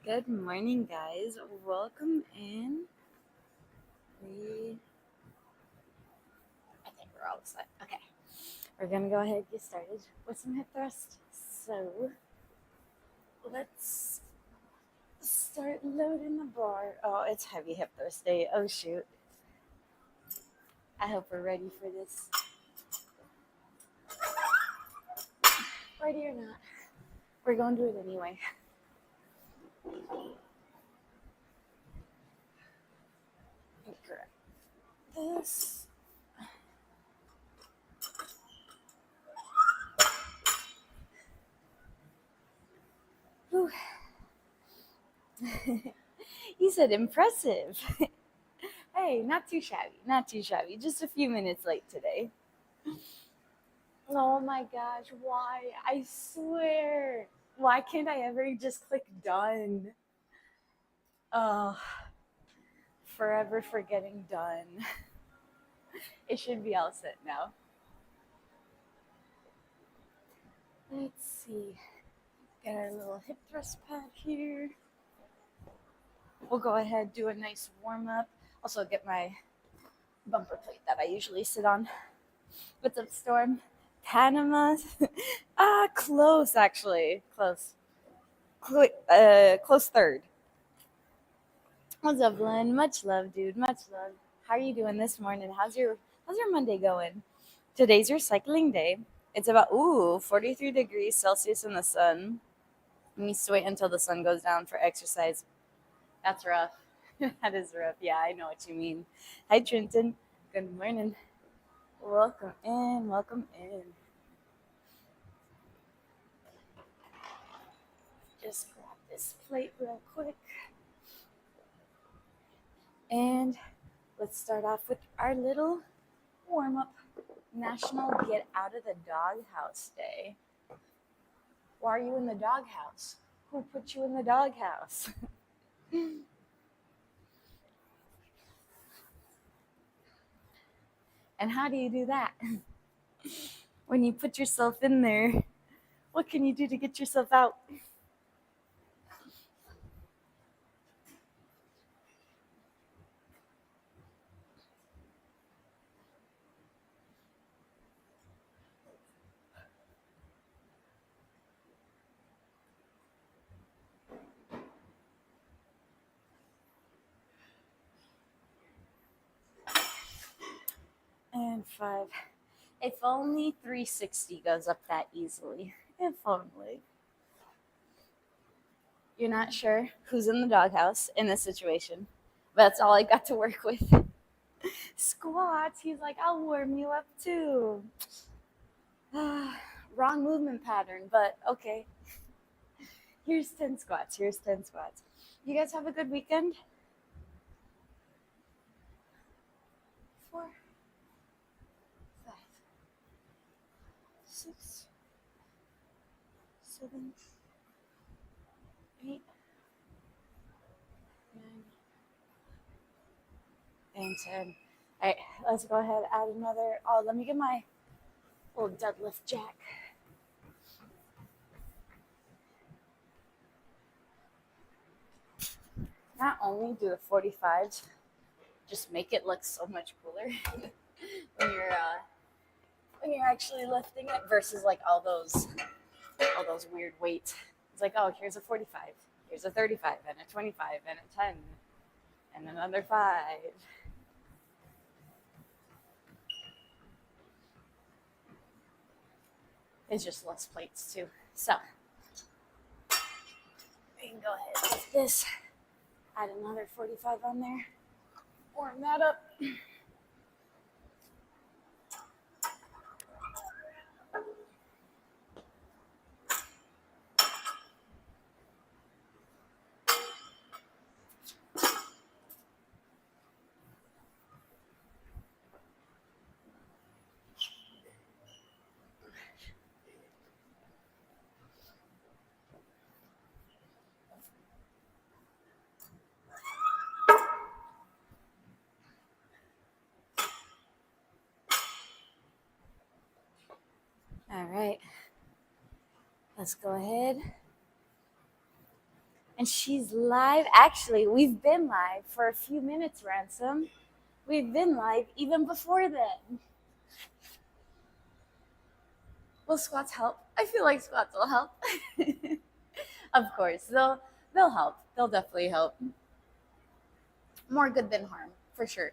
Good morning, guys. Welcome in. We, I think we're all set. Okay, we're gonna go ahead and get started with some hip thrust. So let's start loading the bar. Oh, it's heavy hip thrust day. Oh shoot! I hope we're ready for this. Ready or not, we're gonna do it anyway. Correct. This. Whew. You said impressive. Hey, not too shabby. Not too shabby. Just a few minutes late today. Oh my gosh, why? I swear. Why can't I ever just click done? Oh, forever forgetting done. It should be all set now. Let's see. Get our little hip thrust pad here. We'll go ahead, do a nice warm up. Also, get my bumper plate that I usually sit on. What's up, Storm? Panama? Close actually. Close. Close third. What's up, Glenn? Much love, dude. Much love. How are you doing this morning? How's your Monday going? Today's your cycling day. It's about 43 degrees Celsius in the sun. It needs to wait until the sun goes down for exercise. That's rough. That is rough. Yeah, I know what you mean. Hi, Trenton. Good morning. Welcome in. Welcome in. Just grab this plate real quick. And let's start off with our little warm up. National Get Out of the Doghouse Day. Why are you in the doghouse? Who put you in the doghouse? And how do you do that? When you put yourself in there, what can you do to get yourself out? And 5. If only 360 goes up that easily. If only. You're not sure who's in the doghouse in this situation. That's all I got to work with. Squats. He's like, I'll warm you up too. Wrong movement pattern, but okay. Here's 10 squats. Here's 10 squats. You guys have a good weekend? 4, 5, 6, 7, 8, 9, and 10. All right, let's go ahead and add another. Oh, let me get my little deadlift jack. Not only do the 45s just make it look so much cooler when you're actually lifting it versus like all those weird weights. It's like, oh, here's a 45, here's a 35, and a 25, and a 10, and another 5. It's just less plates too. So we can go ahead with this. Add another 45 on there. Warm that up. All right. Let's go ahead And she's live. Actually, we've been live for a few minutes, Ransom. We've been live even before then. Will squats help? I feel like squats will help. Of course, they'll help. They'll definitely help. More good than harm, for sure.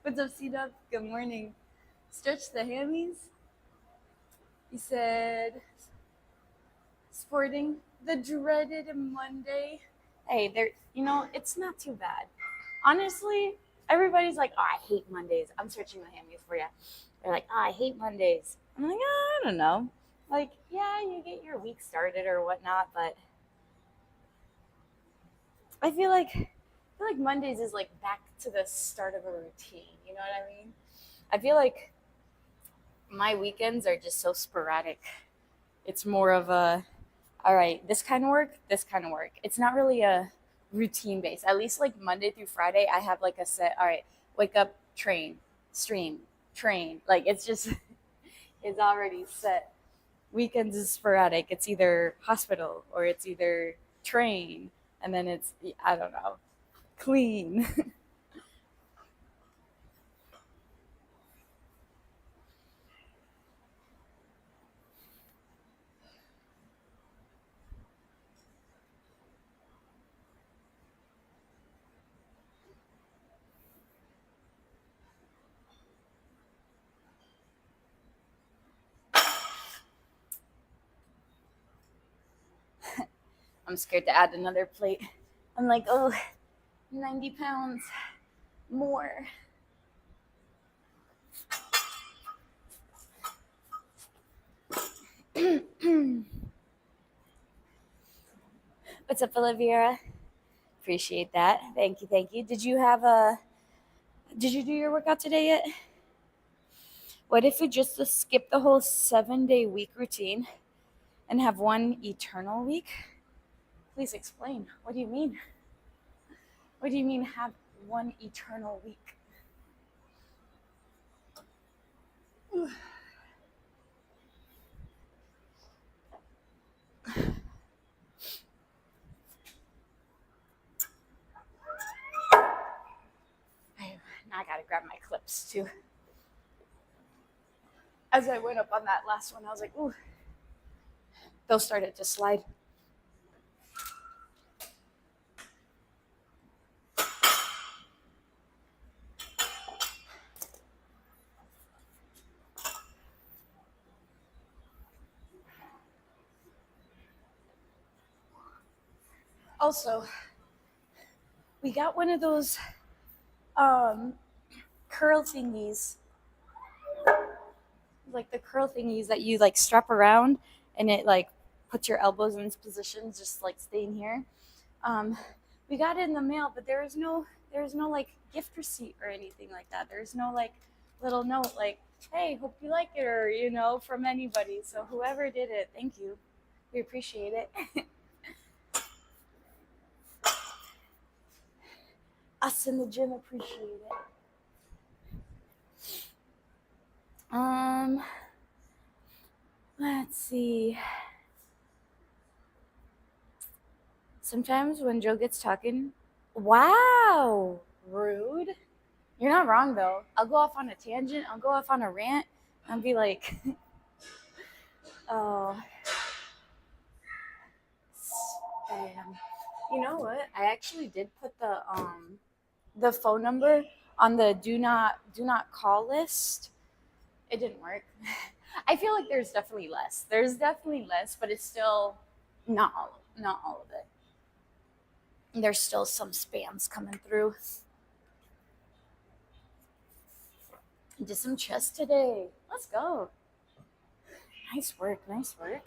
What's up, C-Dub? Good morning. Stretch the hammies. He said, sporting the dreaded Monday. Hey, there. It's not too bad. Honestly, everybody's like, "Oh, I hate Mondays." I'm stretching the hammies for you. They're like, "Oh, I hate Mondays." I'm like, "Oh, I don't know. Like, yeah, you get your week started or whatnot, but I feel like Mondays is like back to the start of a routine. You know what I mean? I feel like my weekends are just so sporadic. It's more of a, all right, this kind of work, this kind of work. It's not really a routine base. At least like Monday through Friday, I have like a set, all right, wake up, train, stream, train. Like it's just, it's already set. Weekends is sporadic. It's either hospital or it's either train. And then it's, I don't know, clean. I'm scared to add another plate. I'm like, oh, 90 pounds more. What's up, Olivia? Appreciate that. Thank you, thank you. Did you do your workout today yet? What if we just skip the whole 7-day week routine and have one eternal week? Please explain. What do you mean? What do you mean have one eternal week? I gotta grab my clips too. As I went up on that last one, I was like, ooh, those started to slide. Also, we got one of those curl thingies, like the curl thingies that you like strap around and it like puts your elbows in this position, just like staying here. Um, we got it in the mail, but there was no like gift receipt or anything like that. There's no like little note like, hey, hope you like it, or from anybody. So whoever did it, thank you. We appreciate it. Us in the gym appreciate it. Um, let's see. Sometimes when Joe gets talking, wow, rude. You're not wrong though. I'll go off on a tangent. I'll go off on a rant. I'll be like, oh, spam. You know what? I actually did put the phone number on the do not call list. It didn't work. I feel like there's definitely less. There's definitely less, but it's still not all of it. There's still some spams coming through. Did some chest today. Let's go. Nice work. Nice work.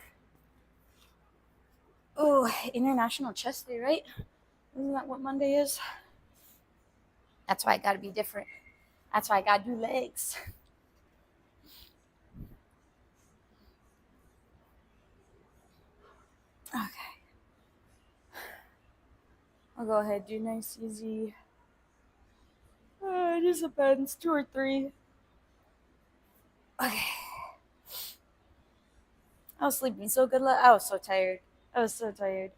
Oh, International Chest Day, right? Isn't that what Monday is? That's why I gotta be different. That's why I gotta do legs. Okay. I'll go ahead, do nice, easy. It just depends. 2 or 3. Okay. I was sleeping so good. I was so tired. I was so tired.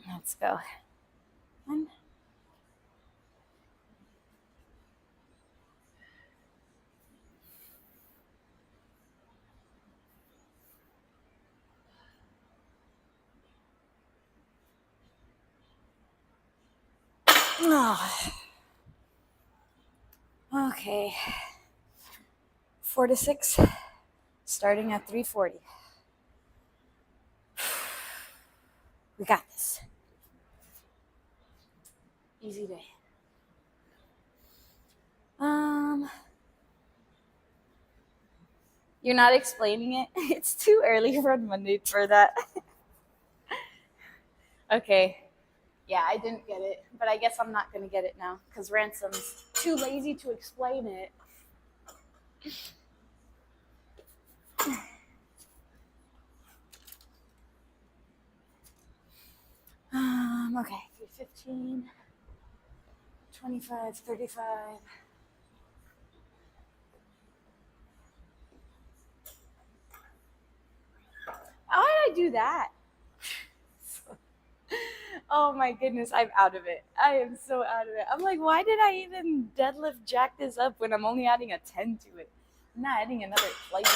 Let's go. One. Oh, okay. 4 to 6, starting at 3:40. We got this. Easy day. You're not explaining it. It's too early for Monday for that. Okay. Yeah, I didn't get it, but I guess I'm not gonna get it now because Ransom's too lazy to explain it. Okay, 15, 25, 35. How did I do that? Oh my goodness, I'm out of it. I am so out of it. I'm like, why did I even deadlift jack this up when I'm only adding a 10 to it? I'm not adding another flight.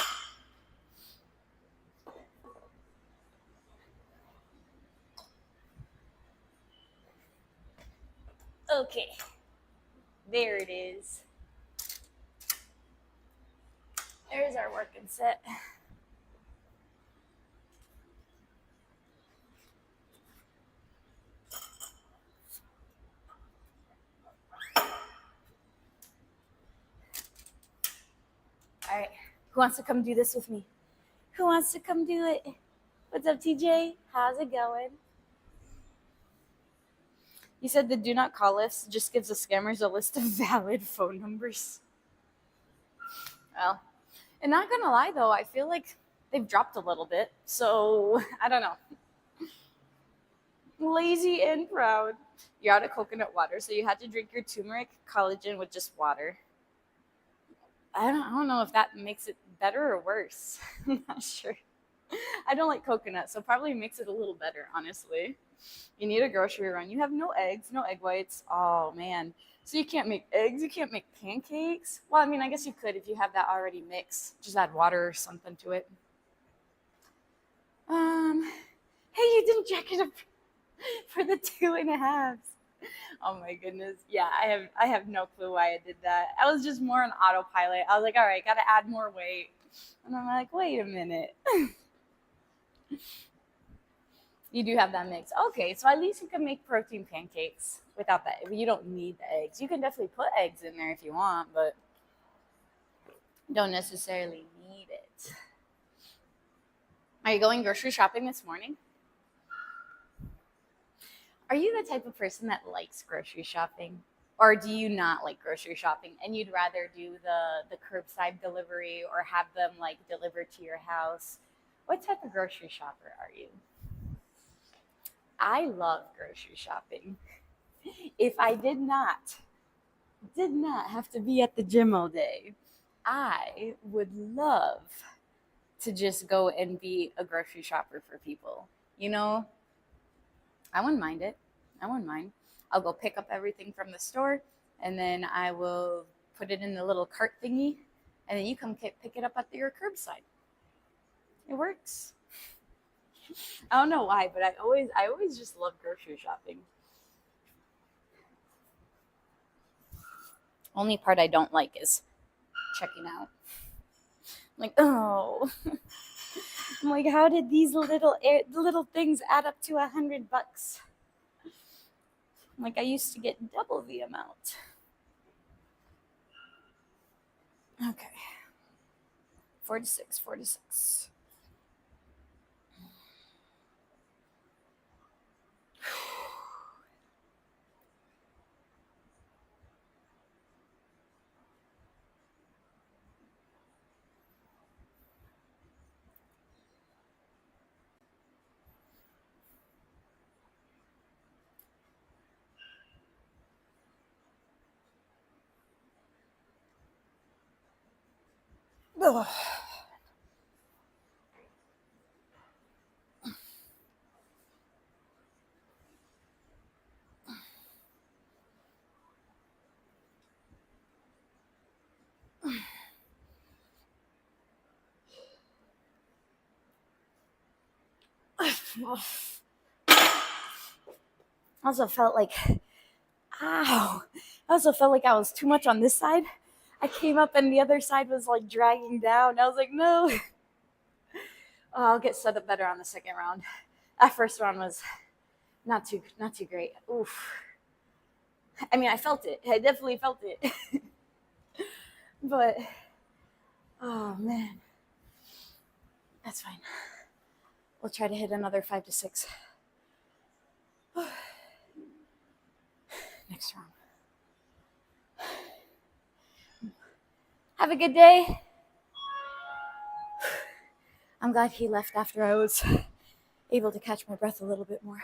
Okay, there it is. There's our working set. All right, who wants to come do this with me? Who wants to come do it? What's up, TJ? How's it going? You said the do not call list just gives the scammers a list of valid phone numbers. Well, and not gonna lie though, I feel like they've dropped a little bit. So I don't know. Lazy and proud. You're out of coconut water, so you had to drink your turmeric collagen with just water. I don't know if that makes it better or worse. I'm not sure. I don't like coconut, so probably makes it a little better, honestly. You need a grocery run. You have no eggs, no egg whites. Oh man. So you can't make eggs, you can't make pancakes. Well, I mean, I guess you could if you have that already mixed. Just add water or something to it. Hey, you didn't jack it up for the 2.5s. Oh my goodness. Yeah, I have no clue why I did that. I was just more on autopilot. I was like, all right, gotta add more weight. And I'm like, wait a minute. You do have that mix. Okay, so at least you can make protein pancakes without that. You don't need the eggs. You can definitely put eggs in there if you want, but don't necessarily need it. Are you going grocery shopping this morning? Are you the type of person that likes grocery shopping? Or do you not like grocery shopping and you'd rather do the curbside delivery or have them like delivered to your house? What type of grocery shopper are you? I love grocery shopping. If I did not have to be at the gym all day, I would love to just go and be a grocery shopper for people. You know, I wouldn't mind it. I wouldn't mind. I'll go pick up everything from the store and then I will put it in the little cart thingy and then you come pick it up at your curbside. It works. I don't know why, but I always just love grocery shopping. Only part I don't like is checking out. I'm like, oh, I'm like, how did these little things add up to $100? I'm like, I used to get double the amount. Okay, 46, 46. Ugh. I also felt like, ow. I also felt like I was too much on this side. I came up and the other side was like dragging down. I was like, no. Oh, I'll get set up better on the second round. That first round was not too great. Oof. I mean, I felt it. I definitely felt it. But oh man, that's fine. We'll try to hit another 5 to 6 next round. Have a good day. I'm glad he left after I was able to catch my breath a little bit more.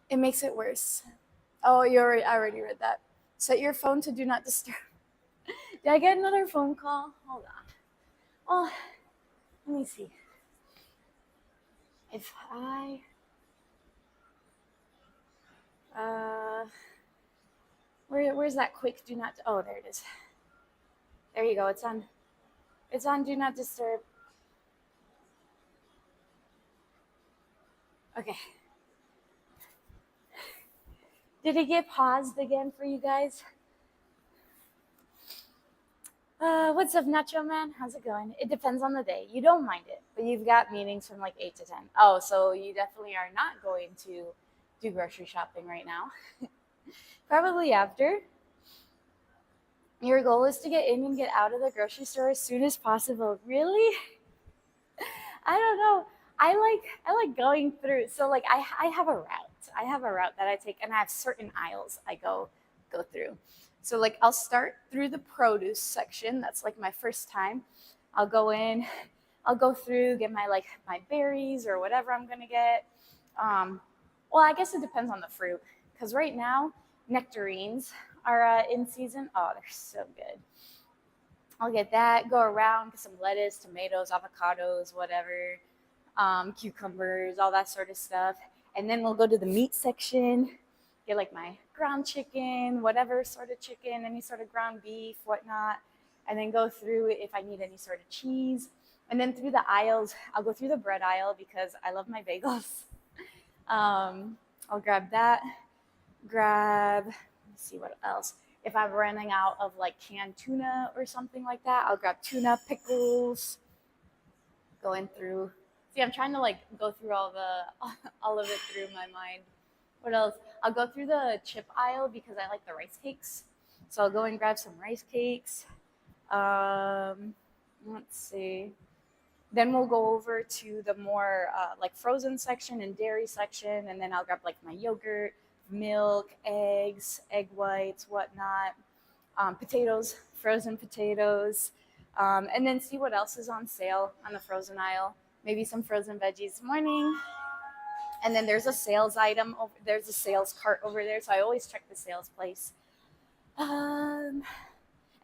It makes it worse. Oh, I already read that. Set your phone to do not disturb. Did I get another phone call? Hold on. Oh, let me see. If I where's that quick do not, oh, there it is. There you go. It's on do not disturb. Okay. Did it get paused again for you guys? What's up, Nacho Man? How's it going? It depends on the day. You don't mind it, but you've got meetings from like 8 to 10. Oh, so you definitely are not going to do grocery shopping right now. Probably after. Your goal is to get in and get out of the grocery store as soon as possible. Really? I don't know. I like going through. So like I have a route. I have a route that I take, and I have certain aisles I go through. So like I'll start through the produce section. That's like my first time. I'll go in. I'll go through, get my berries or whatever I'm gonna get. Well, I guess it depends on the fruit, because right now nectarines are in season. Oh, they're so good. I'll get that, go around, get some lettuce, tomatoes, avocados, whatever, cucumbers, all that sort of stuff. And then we'll go to the meat section, get like my ground chicken, whatever sort of chicken, any sort of ground beef, whatnot. And then go through if I need any sort of cheese. And then through the aisles, I'll go through the bread aisle because I love my bagels. I'll grab that, let's see what else. If I'm running out of like canned tuna or something like that, I'll grab tuna, pickles, going through. See, I'm trying to like go through all of it through my mind. What else? I'll go through the chip aisle because I like the rice cakes. So I'll go and grab some rice cakes. Let's see. Then we'll go over to the more like frozen section and dairy section, and then I'll grab like my yogurt, milk, eggs, egg whites, whatnot, potatoes, frozen potatoes, and then see what else is on sale on the frozen aisle. Maybe some frozen veggies. Morning. And then there's a sales item. There's a sales cart over there, so I always check the sales place. And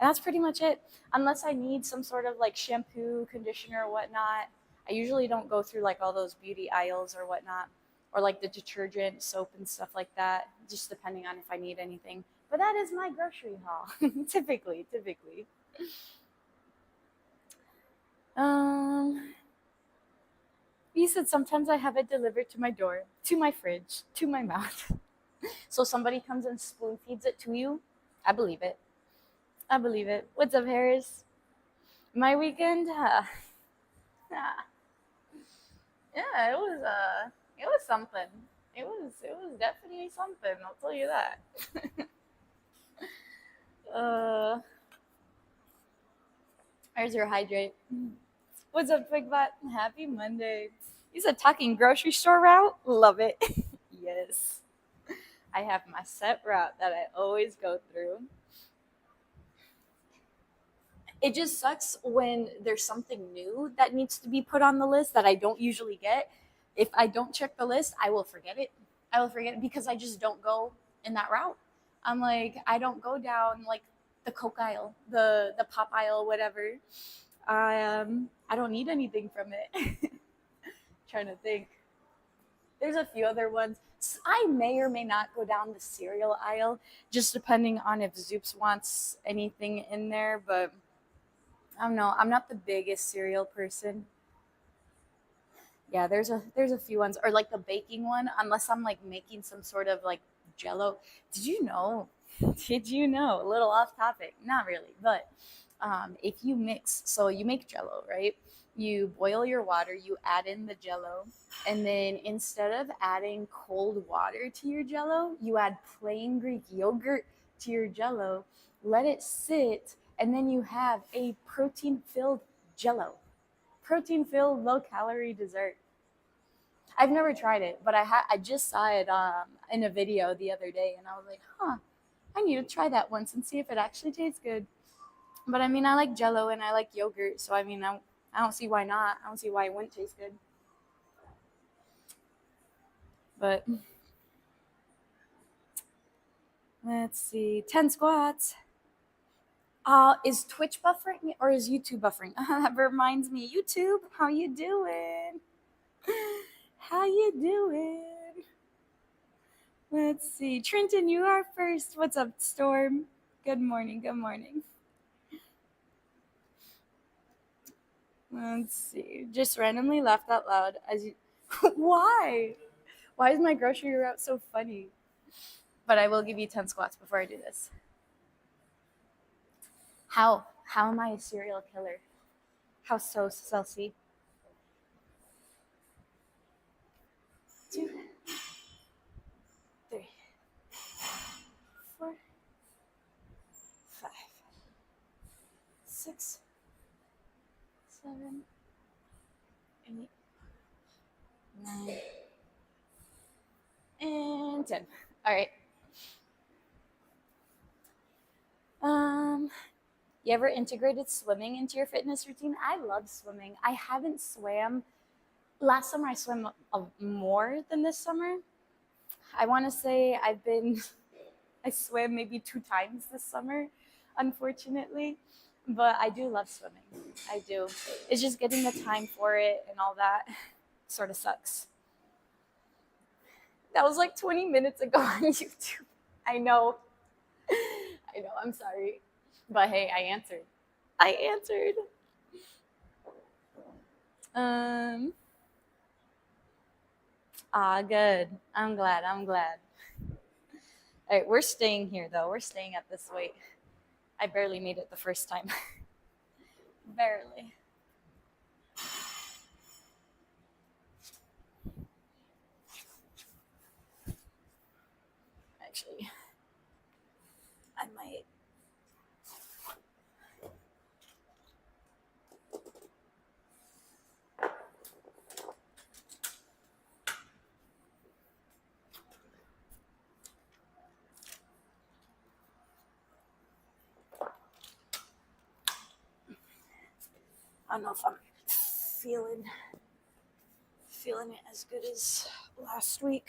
that's pretty much it. Unless I need some sort of like shampoo, conditioner, or whatnot. I usually don't go through like all those beauty aisles or whatnot, or like the detergent, soap, and stuff like that, just depending on if I need anything. But that is my grocery haul, typically. You said sometimes I have it delivered to my door, to my fridge, to my mouth. So somebody comes and spoon feeds it to you. I believe it. What's up, Harris? My weekend? Yeah, it was something. It was definitely something. I'll tell you that. uh, Where's your hydrate? What's up, Bigbot? Happy Monday. You said talking grocery store route? Love it. Yes. I have my set route that I always go through. It just sucks when there's something new that needs to be put on the list that I don't usually get. If I don't check the list, I will forget it. Because I just don't go in that route. I'm like, I don't go down like the Coke aisle, the pop aisle, whatever. I don't need anything from it. Trying to think. There's a few other ones. I may or may not go down the cereal aisle, just depending on if Zoops wants anything in there. But I don't know. I'm not the biggest cereal person. Yeah, there's a few ones, or like the baking one, unless I'm like making some sort of like jello. Did you know? Did you know? A little off topic, not really, but if you mix, so you make jello, right? You boil your water, you add in the jello, and then instead of adding cold water to your jello, you add plain Greek yogurt to your jello, let it sit, and then you have a protein filled jello, protein filled low calorie dessert. I've never tried it, but I just saw it in a video the other day, and I was like, huh, I need to try that once and see if it actually tastes good. But I mean, I like Jello and I like yogurt, so I mean, I don't see why not. I don't see why it wouldn't taste good. But let's see, 10 squats. Is Twitch buffering or is YouTube buffering? That reminds me, YouTube, how you doing? How you doing? Let's see, Trenton, you are first. What's up, Storm? Good morning. Good morning. Let's see. Just randomly laughed out loud as you. Why? Why is my grocery route so funny? But I will give you 10 squats before I do this. How? How am I a serial killer? How so, Celsi? 2, 3, 4, 5, 6, 7, 8, 9, and 10. All right. You ever integrated swimming into your fitness routine? I love swimming. I haven't swam. Last summer I swam more than this summer. I want to say I swam maybe 2 times this summer, unfortunately. But I do love swimming. I do. It's just getting the time for it and all that sort of sucks. That was like 20 minutes ago on YouTube. I know. I know. I'm sorry. But hey, I answered. I answered. Um. Good. I'm glad. I'm glad. All right, we're staying here though. We're staying at this weight. I barely made it the first time. Barely. Actually, I might. I don't know if I'm feeling feeling it as good as last week.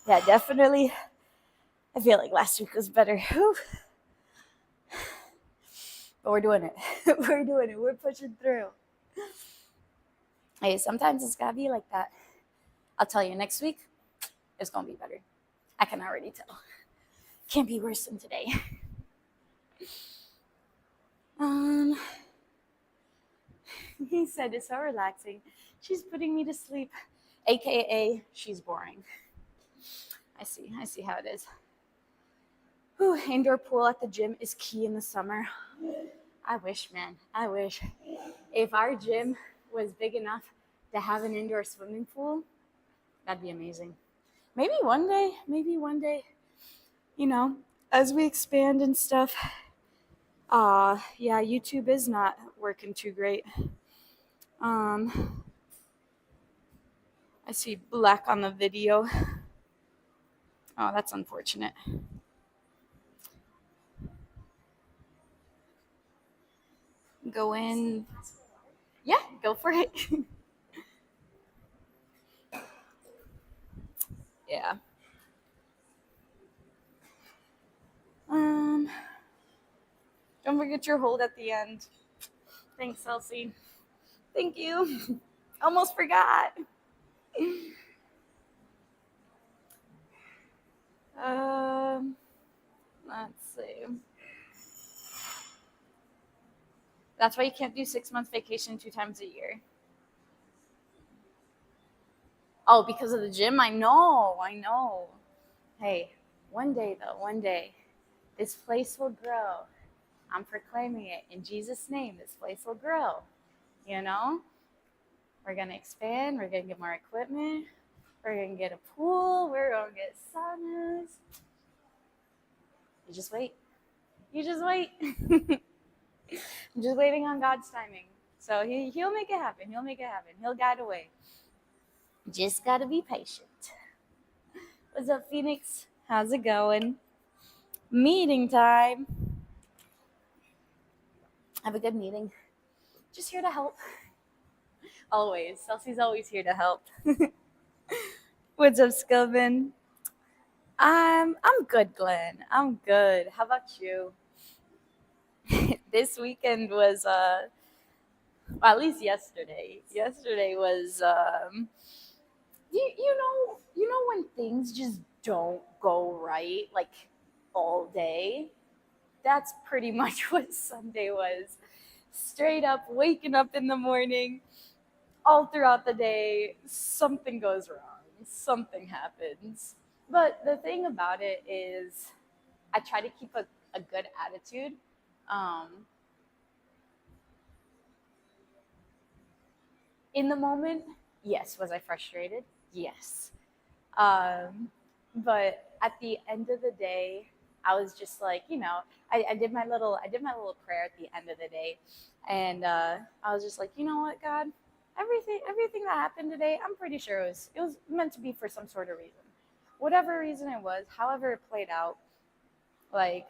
Yeah, definitely. I feel like last week was better. Whew. But we're doing it. We're doing it. We're pushing through. Hey, sometimes it's gotta be like that. I'll tell you, next week it's gonna be better. I can already tell. Can't be worse than today. Um, he said it's so relaxing. She's putting me to sleep, aka she's boring. I see. I see how it is. Whew, indoor pool at the gym is key in the summer. I wish, man. I wish. If our gym was big enough to have an indoor swimming pool, That'd be amazing. Maybe one day, you know, as we expand and stuff. Yeah, YouTube is not working too great. Um, I see black on the video. Oh, that's unfortunate. Go in. Yeah, go for it. Yeah. Um, don't forget your hold at the end. Thanks, Elsie. Thank you. Almost forgot. Um, let's see. That's why you can't do 6 months vacation 2 times a year. Oh, because of the gym? I know, I know. Hey, one day though, one day, this place will grow. I'm proclaiming it in Jesus' name. This place will grow. You know, we're gonna expand. We're gonna get more equipment. We're gonna get a pool. We're gonna get saunas. You just wait. You just wait. I'm just waiting on God's timing. So he'll make it happen. He'll make it happen. He'll guide a way. Just gotta be patient. What's up, Phoenix? How's it going? Meeting time. Have a good meeting. Just here to help. Always. Chelsea's always here to help. What's up, Scubin? I'm good, Glenn. I'm good. How about you? This weekend was well, at least yesterday. Yesterday was you know when things just don't go right like all day. That's pretty much what Sunday was. Straight up waking up in the morning, all throughout the day, something goes wrong. Something happens. But the thing about it is I try to keep a good attitude. Um, in the moment, yes. Was I frustrated? Yes. Um, but at the end of the day, I was just like, I did my little prayer at the end of the day, and I was just like, you know what, God, everything that happened today, I'm pretty sure it was meant to be for some sort of reason, whatever reason it was, however it played out, like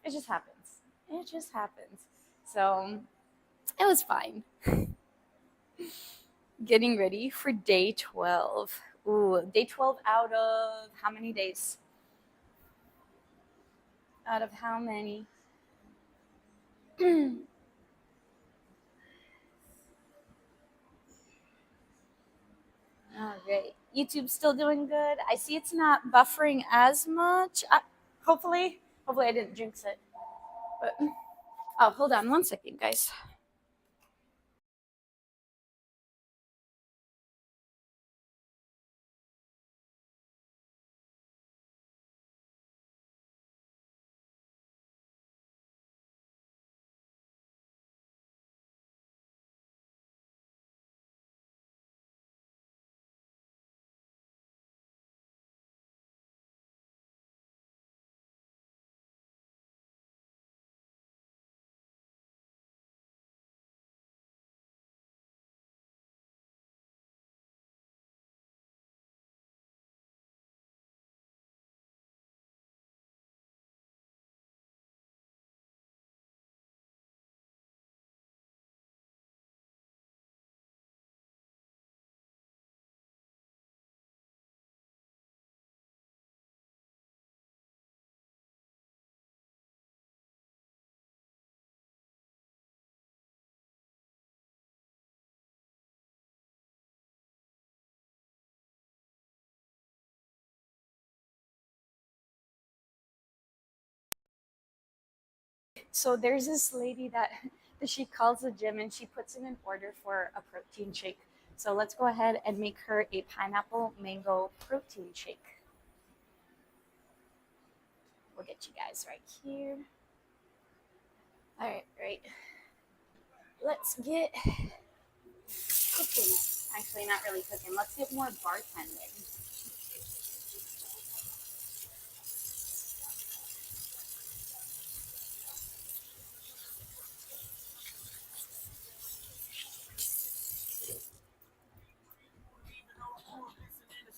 it just happens. It just happens. So it was fine. Getting ready for day 12. Ooh, day 12 out of how many days? Out of how many? All right. YouTube's still doing good. I see it's not buffering as much. Hopefully I didn't jinx it. But oh, hold on one second, guys. So there's this lady that she calls the gym and she puts in an order for a protein shake. So let's go ahead and make her a pineapple mango protein shake. We'll get you guys right here. All right, right. Let's get cooking. Actually, not really cooking. Let's get more bartending.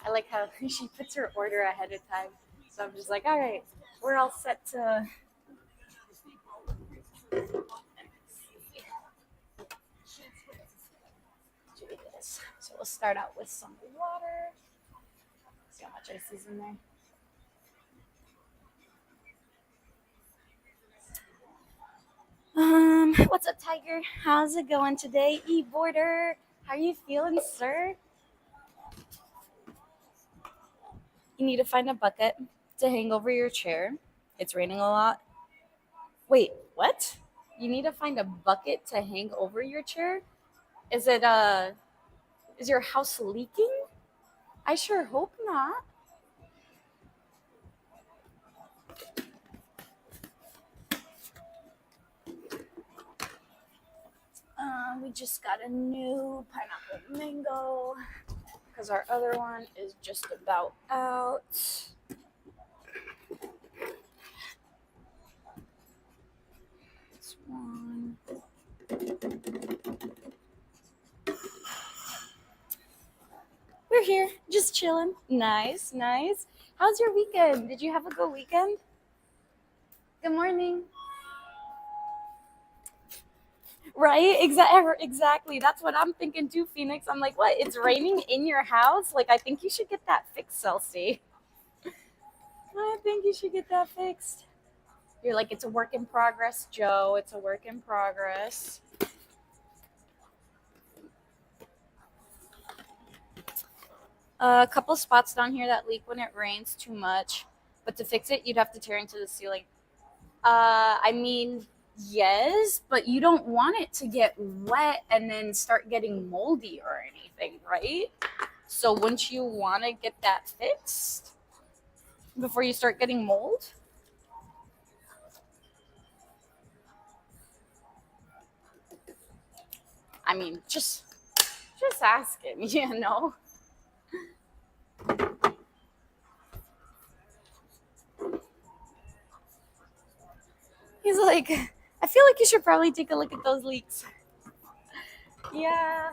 I like how she puts her order ahead of time. So I'm just like, all right, we're all set to do this. So we'll start out with some water. See how much ice is in there. What's up, Tiger? How's it going today? E-Border, how you feeling, sir? You need to find a bucket to hang over your chair. It's raining a lot. Wait, what? You need to find a bucket to hang over your chair? Is it is your house leaking? I sure hope not. We just got a new pineapple mango because our other one is just about out. This one. We're here, just chilling. Nice, nice. How's your weekend? Did you have a good weekend? Good morning. Right? Exactly. That's what I'm thinking too, Phoenix. I'm like, what? It's raining in your house? Like, I think you should get that fixed, Celsi. I think you should get that fixed. You're like, it's a work in progress, Joe. It's a work in progress. A couple spots down here that leak when it rains too much. But to fix it, you'd have to tear into the ceiling. I mean, yes, but you don't want it to get wet and then start getting moldy or anything, right? So wouldn't you want to get that fixed before you start getting mold? I mean, just asking, you know. He's like, I feel like you should probably take a look at those leaks. Yeah,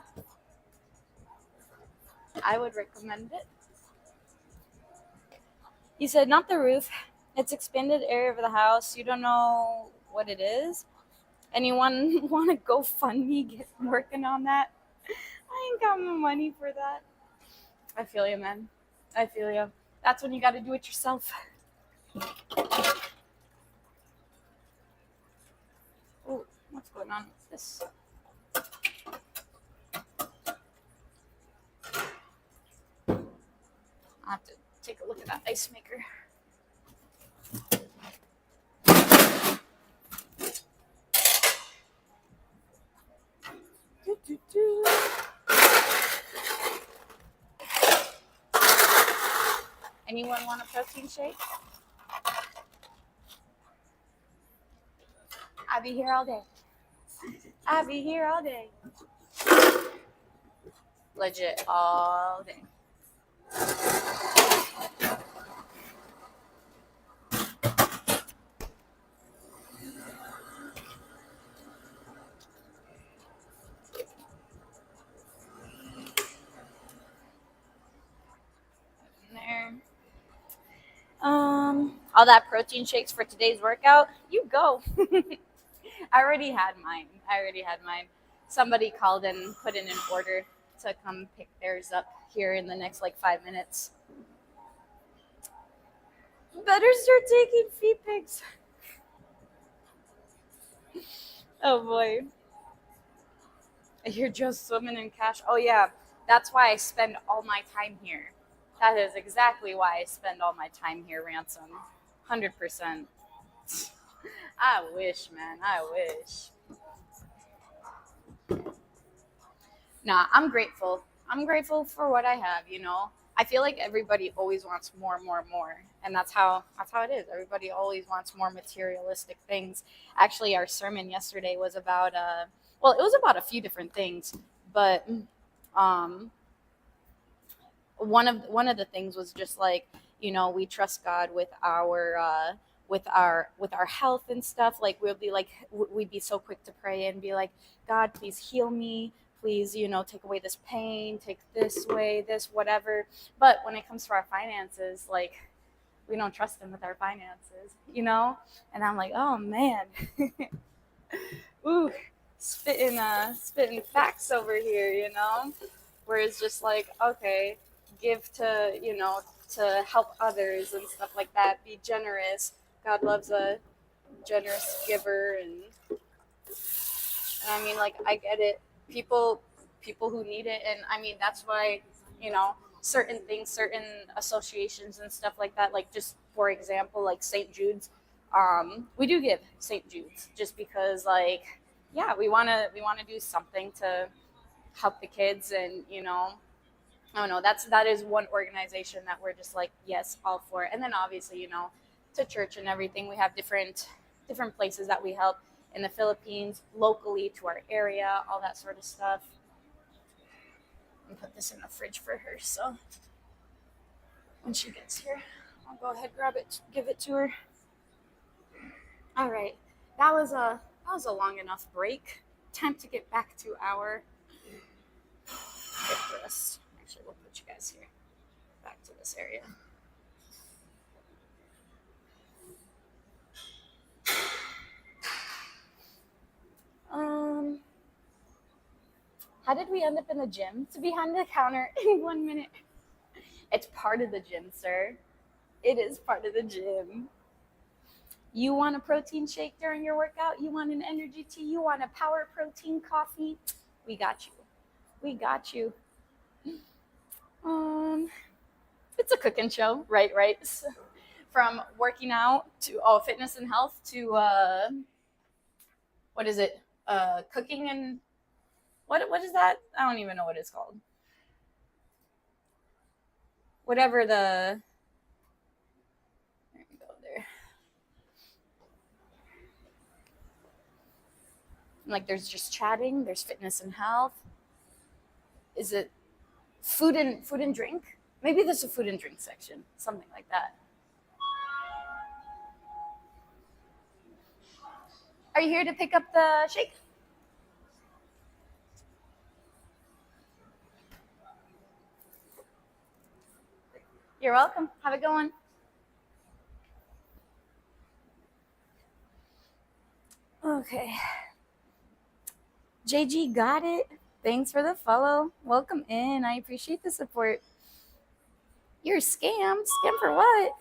I would recommend it. He said, not the roof. It's expanded area of the house. You don't know what it is. Anyone want to go fund me get working on that? I ain't got no money for that. I feel you, man. I feel you. That's when you got to do it yourself. Oh, what's going on with this? I'll have to take a look at that ice maker. Anyone want a protein shake? I'll be here all day. I'll be here all day. Legit all day. There. All that protein shakes for today's workout. You go. I already had mine. Somebody called and put in an order to come pick theirs up here in the next like 5 minutes. Better start taking feet pics. Oh boy. I hear Joe swimming in cash. Oh yeah, that's why I spend all my time here. That is exactly why I spend all my time here, Ransom. 100%. I wish, man. I wish. Nah, I'm grateful. I'm grateful for what I have, you know. I feel like everybody always wants more, more, more. And that's how it is. Everybody always wants more materialistic things. Actually, our sermon yesterday was about well, it was about a few different things, but Um, one of the things was just like, we trust God with our health and stuff. Like we'll be like, we'd be so quick to pray and be like, God, please heal me, please, take away this pain, take this way, this whatever. But when it comes to our finances, like, we don't trust him with our finances. And I'm like, oh man. Ooh, spitting facts over here. Where it's just like, okay, give to help others and stuff like that. Be generous. God loves a generous giver, and I mean, like, I get it. People who need it, and I mean, that's why, certain things, certain associations and stuff like that, like, just for example, like St. Jude's, we do give St. Jude's just because, like, yeah, we want to do something to help the kids, and I don't know, that is one organization that we're just like, yes, all for it. And then obviously, to church and everything, we have different places that we help in the Philippines, locally to our area, all that sort of stuff. And put this in the fridge for her, so when she gets here, I'll go ahead, grab it, give it to her. All right, that was a long enough break. Time to get back to our hip rest. Actually, we'll put you guys here, back to this area. Um, how did we end up in the gym to behind the counter in 1 minute? It's part of the gym, sir. It is part of the gym. You want a protein shake during your workout? You want an energy tea? You want a power protein coffee? We got you. We got you. Um, it's a cooking show, right? Right. From working out to fitness and health to what is it? Cooking and what is that? I don't even know what it's called. Whatever the there you go there. Like there's just chatting. There's fitness and health. Is it food and drink? Maybe there's a food and drink section, something like that. Are you here to pick up the shake? You're welcome. Have a good one. Okay. JG got it. Thanks for the follow. Welcome in. I appreciate the support. You're scammed. Scam for what?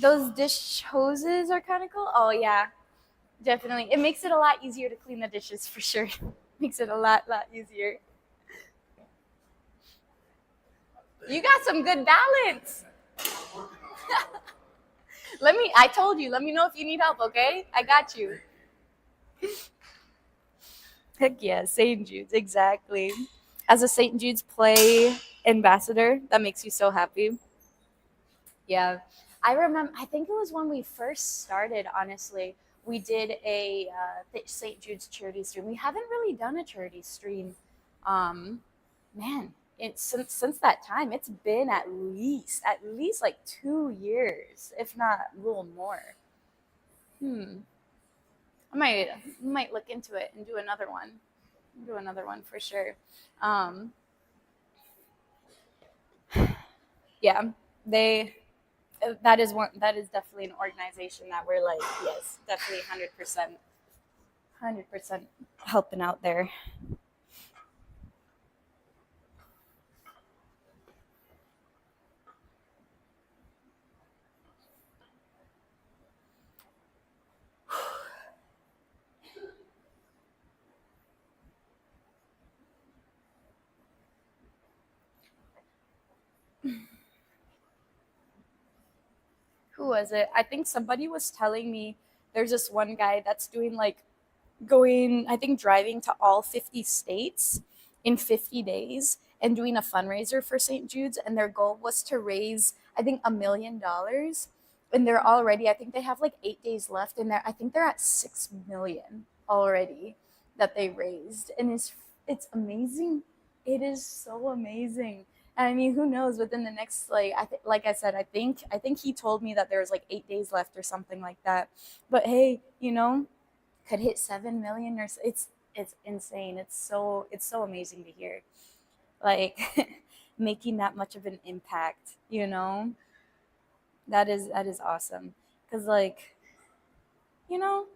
Those dish hoses are kind of cool. Oh yeah, definitely. It makes it a lot easier to clean the dishes for sure. Makes it a lot easier. You got some good balance. I told you, let me know if you need help, okay? I got you. Heck yeah, St. Jude's, exactly. As a St. Jude's play ambassador, that makes you so happy. Yeah. I remember, I think it was when we first started, honestly. We did a St. Jude's charity stream. We haven't really done a charity stream. Um, Man, since that time, it's been at least like 2 years, if not a little more. Hmm. I might look into it and do another one. Do another one for sure. Um, yeah, they that is definitely an organization that we're like, yes, definitely 100% helping out there. Who was it? I think somebody was telling me there's this one guy that's doing like going, I think, driving to all 50 states in 50 days and doing a fundraiser for St. Jude's. And their goal was to raise, I think, $1 million. And they're already, I think they have like 8 days left. And I think they're at 6 million already that they raised. And It's amazing. It is so amazing. And I mean, who knows? Within the next, like like I said, I think he told me that there was like 8 days left or something like that. But hey, could hit 7 million or so. It's insane. It's so amazing to hear. Like making that much of an impact. That is awesome. Cause like you know,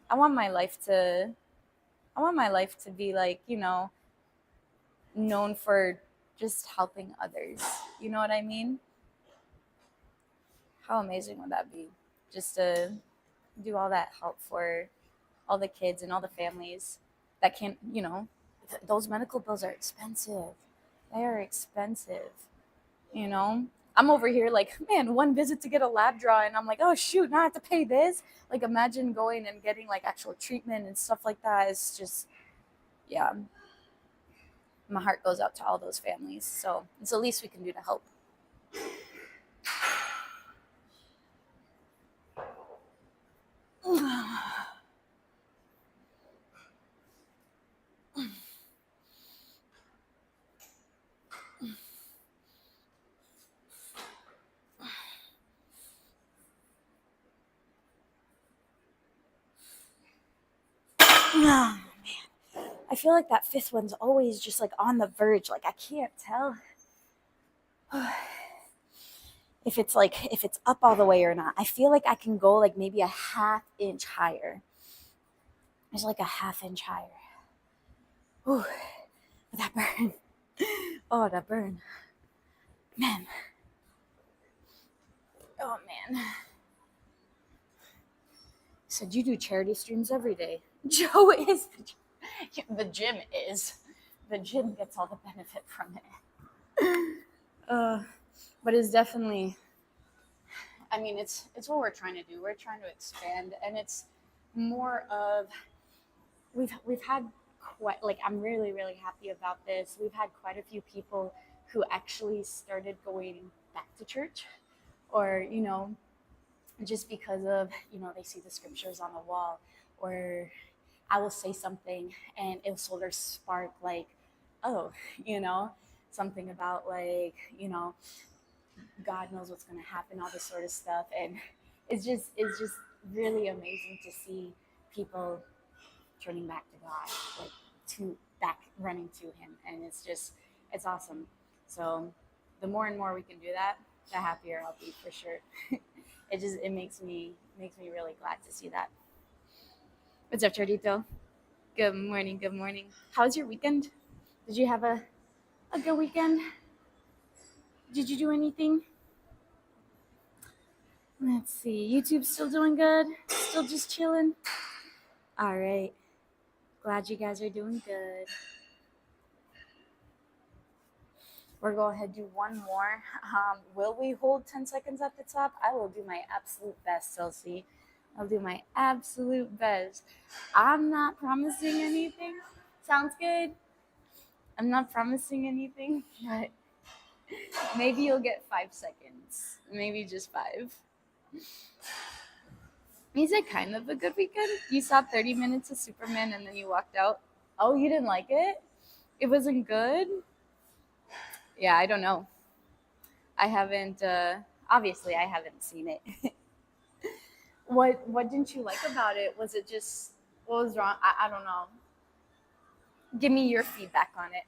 I want my life to I want my life to be like known for just helping others. You know what I mean? How amazing would that be? Just to do all that help for all the kids and all the families that can't, those medical bills are expensive. They are expensive, you know? I'm over here like, man, one visit to get a lab draw, and I'm like, oh shoot, now I have to pay this. Like, imagine going and getting like actual treatment and stuff like that. It's just, yeah, my heart goes out to all those families. So it's the least we can do to help. Oh, man. I feel like that fifth one's always just like on the verge. Like I can't tell if it's up all the way or not. I feel like I can go like maybe a half inch higher. It's like a half inch higher. Ooh, that burn. Oh, that burn. Man. Oh man. Said you do charity streams every day. Joe is the gym is. The gym gets all the benefit from it. But it's definitely, I mean, it's what we're trying to do. We're trying to expand, and it's more of we've had quite, like, I'm really really happy about this. We've had quite a few people who actually started going back to church, or just because of they see the scriptures on the wall, or I will say something and it'll sort of spark like, oh, you know something about like God knows what's going to happen, all this sort of stuff. And it's just really amazing to see people turning back to God, like to back running to him. And it's awesome. So the more and more we can do that, the happier I'll be for sure. It makes me really glad to see that. What's up, Chardito? Good morning, good morning. How was your weekend? Did you have a good weekend? Did you do anything? Let's see. YouTube's still doing good? Still just chilling? All right. Glad you guys are doing good. We're going to go ahead and do one more. Will we hold 10 seconds at the top? I will do my absolute best, Chelsea. I'll do my absolute best. I'm not promising anything. Sounds good? I'm not promising anything, but maybe you'll get 5 seconds. Maybe just 5. Is it kind of a good weekend? You saw 30 minutes of Superman and then you walked out. Oh, you didn't like it? It wasn't good? Yeah, I don't know. I haven't, obviously, I haven't seen it. What didn't you like about it? Was it just, what was wrong? I don't know. Give me your feedback on it.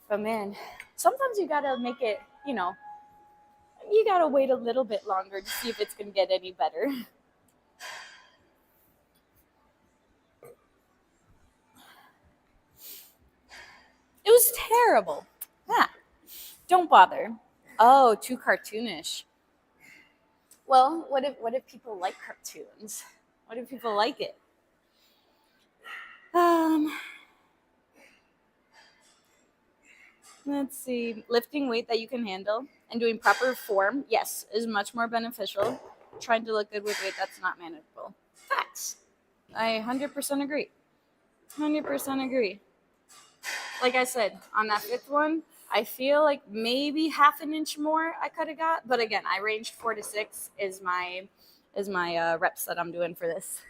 But man, sometimes you gotta make it, you gotta wait a little bit longer to see if it's gonna get any better. It was terrible. Yeah, don't bother. Oh, too cartoonish. Well, what if people like cartoons? What if people like it? Um, let's see. Lifting weight that you can handle and doing proper form, yes, is much more beneficial. Trying to look good with weight that's not manageable. Facts. I 100% agree. 100% agree. Like I said, on that fifth one, I feel like maybe half an inch more I could have got, but again, I ranged 4 to 6 is my reps that I'm doing for this.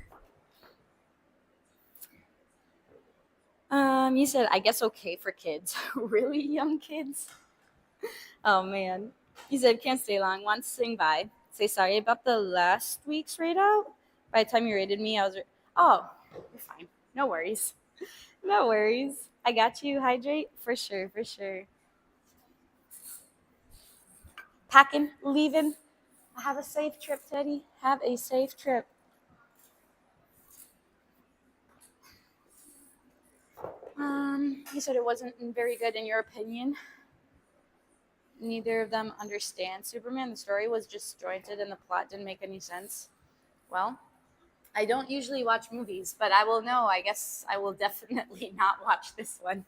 You said, I guess okay for kids. Really young kids? Oh man. You said, can't stay long. Want to swing by. Say sorry about the last week's raid out. By the time you rated me, I was. Oh, you're fine. No worries. No worries. I got you. Hydrate for sure. For sure. Packing, leaving. Have a safe trip, Teddy. Have a safe trip. You said it wasn't very good in your opinion. Neither of them understand Superman. The story was disjointed and the plot didn't make any sense. Well, I don't usually watch movies, but I will know. I guess I will definitely not watch this one.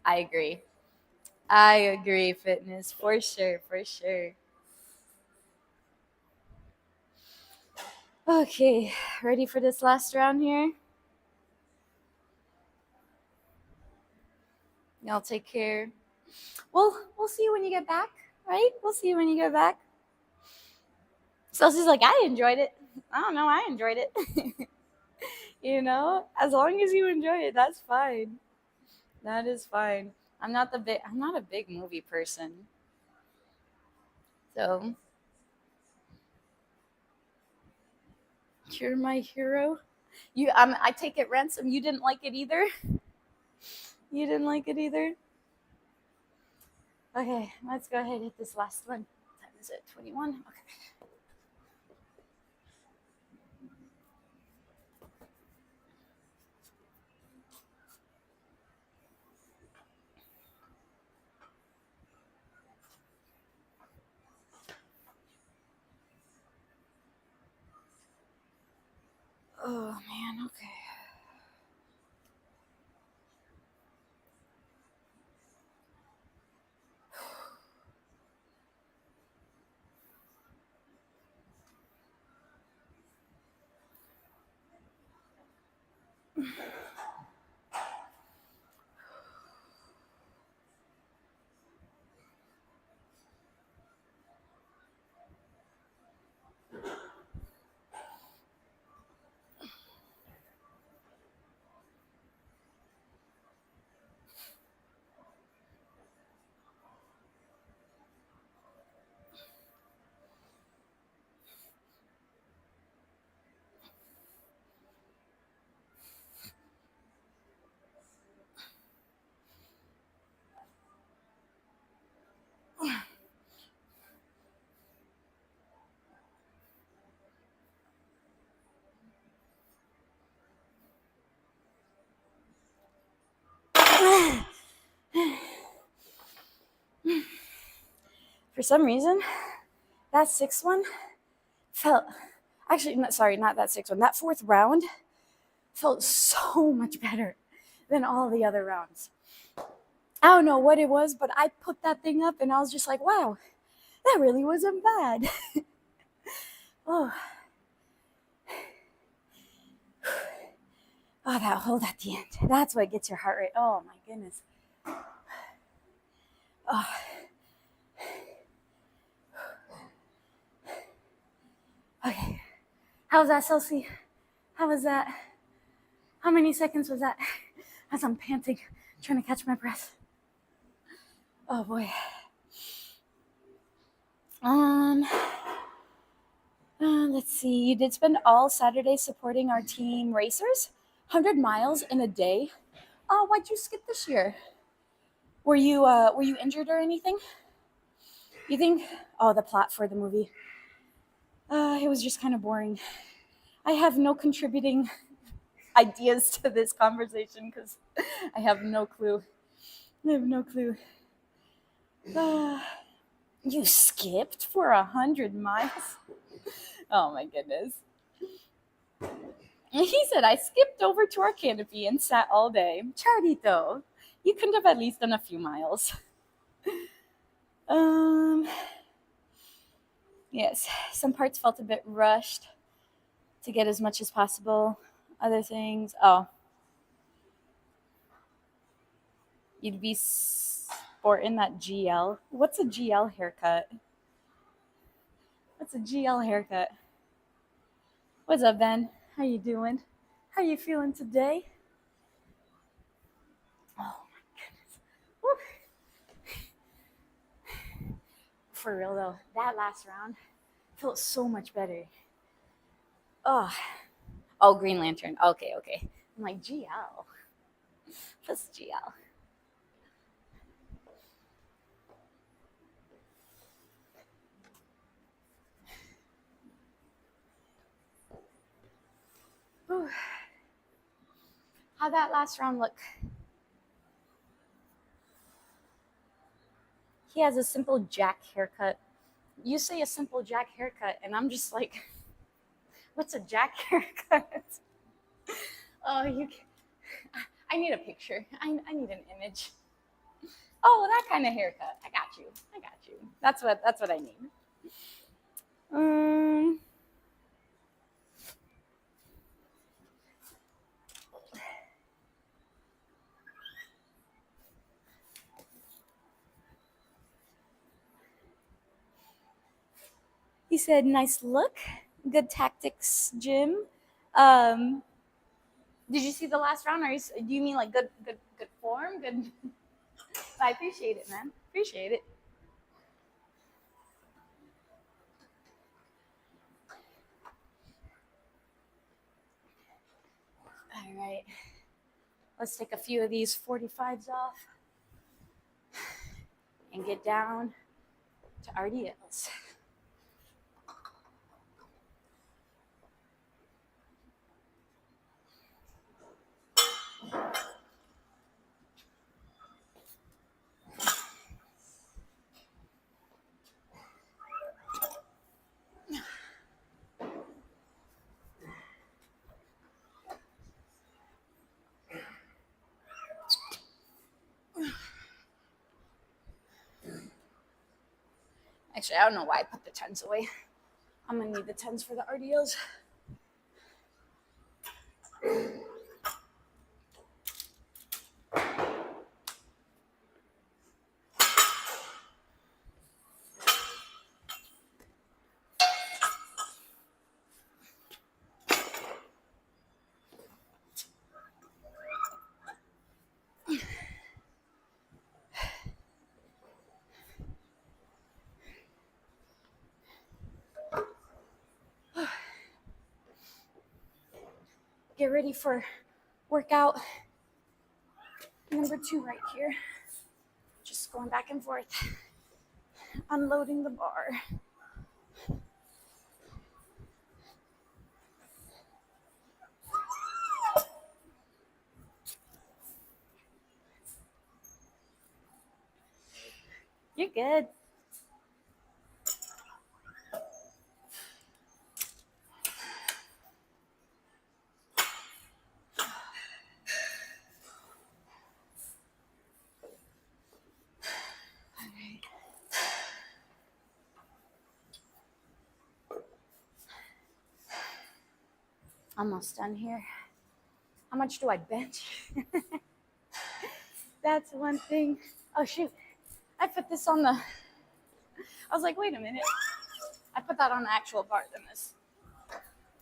I agree. I agree, fitness, for sure, for sure. Okay, ready for this last round here? Y'all take care. We'll see you when you get back, right? We'll see you when you get back. Chelsea's like, I enjoyed it. I don't know, I enjoyed it. As long as you enjoy it, that's fine. That is fine. I'm not a big movie person. So you're my hero. I take it ransom. You didn't like it either. You didn't like it either. Okay, let's go ahead and hit this last one. What time is it? 21. Okay. Oh man. Okay. For some reason, that sixth one felt actually sorry, not that sixth one. That fourth round felt so much better than all the other rounds. I don't know what it was, but I put that thing up and I was just like, wow, that really wasn't bad. Oh. Oh, that hold at the end. That's what gets your heart rate. Oh my goodness. Oh. Okay. How was that, Chelsea? How was that? How many seconds was that? As I'm panting, trying to catch my breath. Oh boy. Let's see. You did spend all Saturday supporting our team racers? 100 miles in a day? Oh, why'd you skip this year? Were you injured or anything? You think? Oh, the plot for the movie. It was just kind of boring. I have no contributing ideas to this conversation because I have no clue. I have no clue. You skipped for 100 miles? Oh my goodness. He said, I skipped over to our canopy and sat all day. Charito, you couldn't have at least done a few miles. Yes, some parts felt a bit rushed to get as much as possible. Other things, you'd be sporting that GL. What's a GL haircut? What's a GL haircut? What's up, Ben? How you doing? How are you feeling today? Oh my goodness. Woo. For real though, that last round felt so much better. Oh, oh, Green Lantern. Okay, okay. I'm like GL. What's GL? Whew. How'd that last round look? He has a simple Jack haircut. You say a simple Jack haircut, and I'm just like, what's a Jack haircut? Oh, you. I need a picture. I need an image. Oh, that kind of haircut. I got you. I got you. That's what I need. Um. He said, "Nice look, good tactics, Jim." Um, did you see the last round? Do you mean like good form? Good. I appreciate it, man. Appreciate it. All right. Let's take a few of these 45s off and get down to RDLs. Actually, I don't know why I put the tens away. I'm gonna need the tens for the RDLs. Get ready for workout number 2 right here. Just going back and forth, unloading the bar. You're good. All right. Almost done here. How much do I bench? That's one thing. Oh shoot. I put this on the I was like, wait a minute. I put that on the actual bar than this.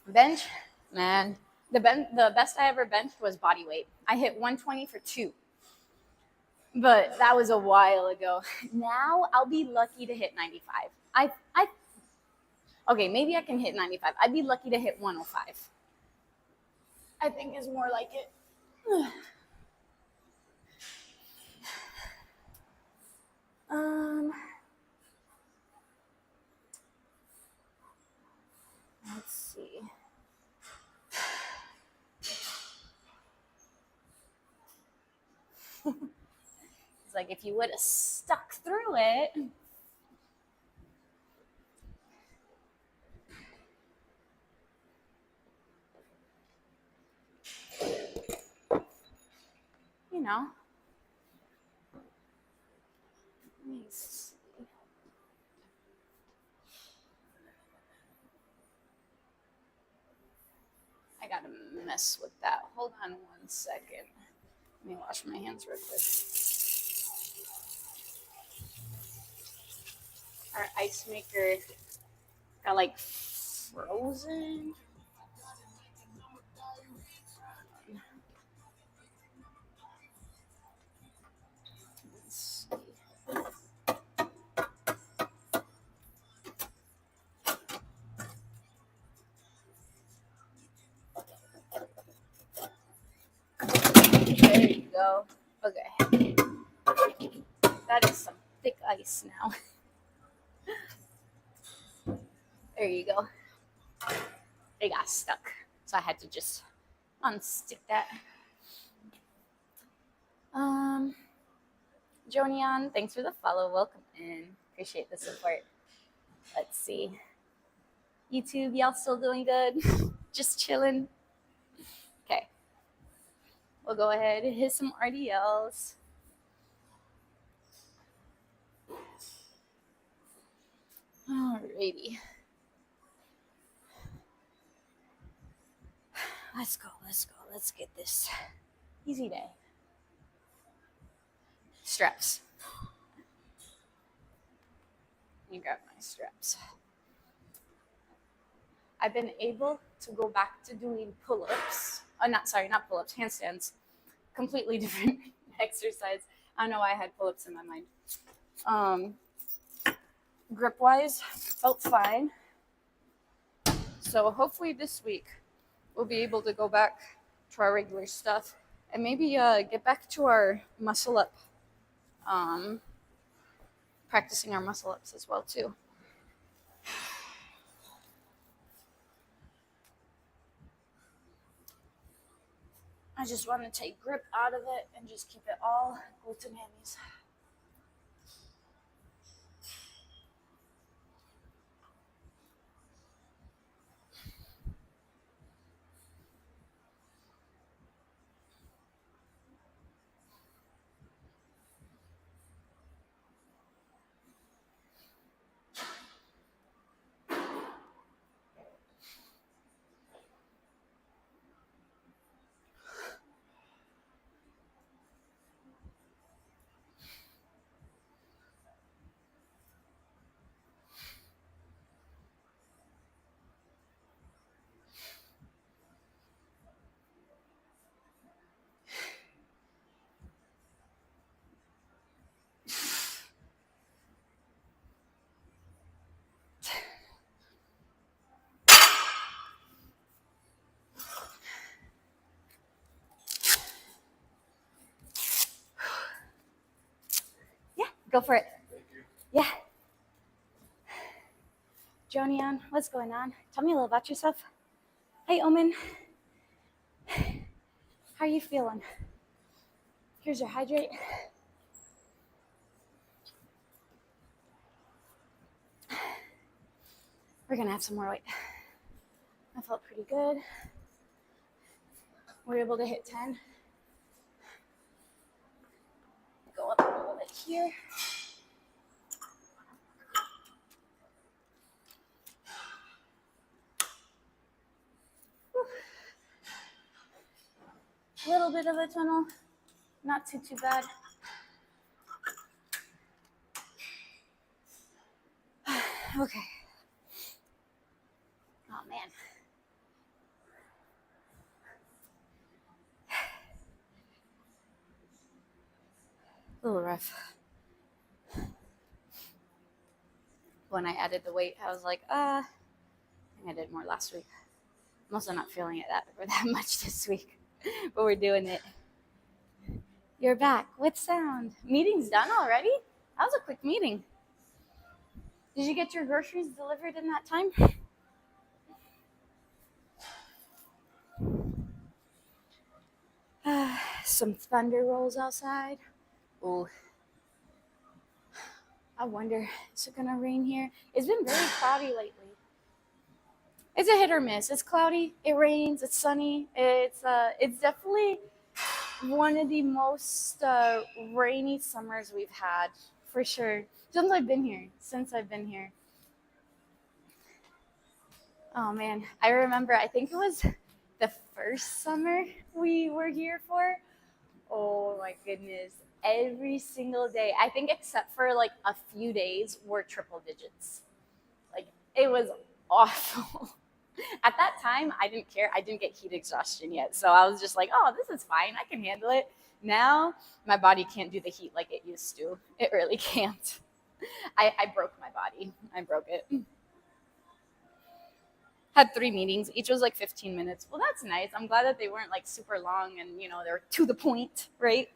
Bench, man. The best I ever benched was body weight. I hit 120 for 2. But that was a while ago. Now I'll be lucky to hit 95. I okay, maybe I can hit 95. I'd be lucky to hit 105. I think is more like it. Um, let's see. It's like if you would have stuck through it. You know. Let me see. I gotta mess with that. Hold on 1 second. Let me wash my hands real quick. Our ice maker got like frozen. go. Okay. That is some thick ice now. There you go. It got stuck. So I had to just unstick that. Jonian, thanks for the follow. Welcome in. Appreciate the support. Let's see. YouTube, y'all still doing good? Just chilling. Okay. We'll go ahead and hit some RDLs. Alrighty. Let's go. Let's get this. Easy day. Straps. Let me grab my straps. I've been able to go back to doing pull-ups. Not pull-ups, handstands. Completely different exercise. I don't know why I had pull-ups in my mind. Grip-wise, felt fine. So hopefully this week we'll be able to go back to our regular stuff and maybe get back to our muscle up. Practicing our muscle ups as well too. I just want to take grip out of it and just keep it all gluten hammies. Yeah, go for it. Thank you. Yeah. Jonian, what's going on? Tell me a little about yourself. Hey, Omen. How are you feeling? Here's your hydrate. We're gonna have some more weight. I felt pretty good. We're able to hit 10. Go up a little bit here. A little bit of a tunnel, not too bad. Okay. Oh man. A little rough. When I added the weight, I was like, I think I did more last week. I'm also not feeling it that much this week, but we're doing it. You're back. What sound? Meeting's done already? That was a quick meeting. Did you get your groceries delivered in that time? Some thunder rolls outside. Oh, I wonder, is it gonna rain here? It's been very cloudy lately. It's a hit or miss. It's cloudy, it rains, it's sunny. It's definitely one of the most rainy summers we've had, for sure. Since I've been here. Oh man, I remember, I think it was the first summer we were here for. Oh my goodness. Every single day, I think except for like a few days, were triple digits. Like, it was awful. At that time, I didn't care. I didn't get heat exhaustion yet. So I was just like, oh, this is fine. I can handle it. Now, my body can't do the heat like it used to. It really can't. I broke my body. I broke it. Had 3 meetings. Each was like 15 minutes. Well, that's nice. I'm glad that they weren't like super long and, they were to the point, right?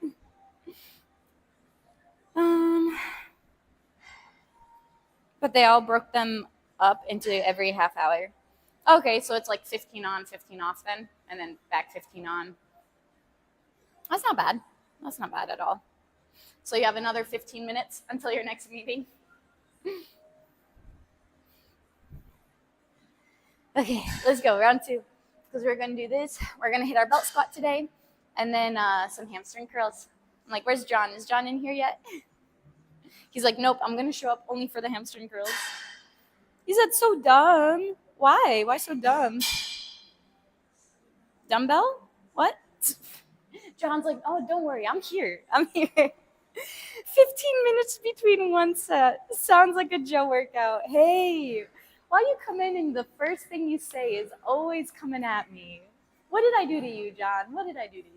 Um, but they all broke them up into every half hour. Okay, so it's like 15 on, 15 off then, and then back 15 on. That's not bad. That's not bad at all. So you have another 15 minutes until your next meeting. Okay, let's go. Round two. Because we're going to do this. We're going to hit our belt squat today, and then some hamstring curls. I'm like, where's John? Is John in here yet? He's like, nope, I'm going to show up only for the hamstring curls. He said, so dumb. Why? Why so dumb? Dumbbell? What? John's like, oh, don't worry. I'm here. I'm here. 15 minutes between one set. Sounds like a Joe workout. Hey, why you come in and the first thing you say is always coming at me? What did I do to you, John? What did I do to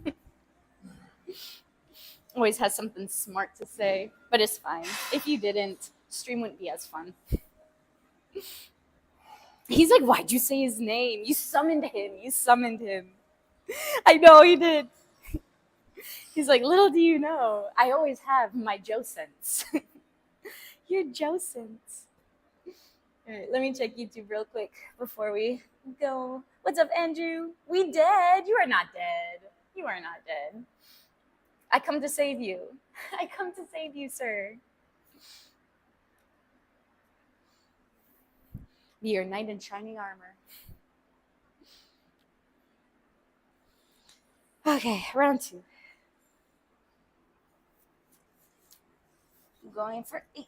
you? Always has something smart to say, but it's fine. If you didn't, stream wouldn't be as fun. He's like, why'd you say his name? You summoned him. You summoned him. I know he did. He's like, little do you know, I always have my Joe sense. Your Joe sense. All right, let me check YouTube real quick before we go. What's up, Andrew? We dead? You are not dead. You are not dead. I come to save you. I come to save you, sir. Be your knight in shining armor. Okay, round two. I'm going for 8.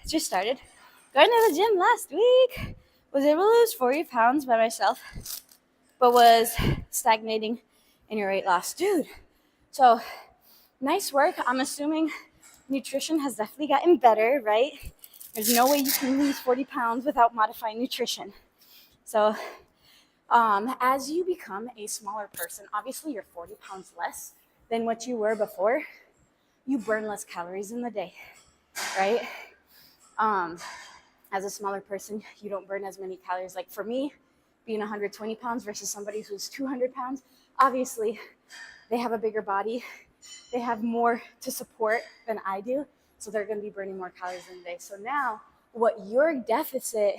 Just started going to the gym last week. Was able to lose 40 pounds by myself, but was stagnating in your weight loss. Dude, so nice work. I'm assuming nutrition has definitely gotten better, right? There's no way you can lose 40 pounds without modifying nutrition. So as you become a smaller person, obviously you're 40 pounds less than what you were before. You burn less calories in the day, right? As a smaller person, you don't burn as many calories. Like for me, being 120 pounds versus somebody who's 200 pounds, obviously they have a bigger body. They have more to support than I do. So they're going to be burning more calories in a day. So now what your deficit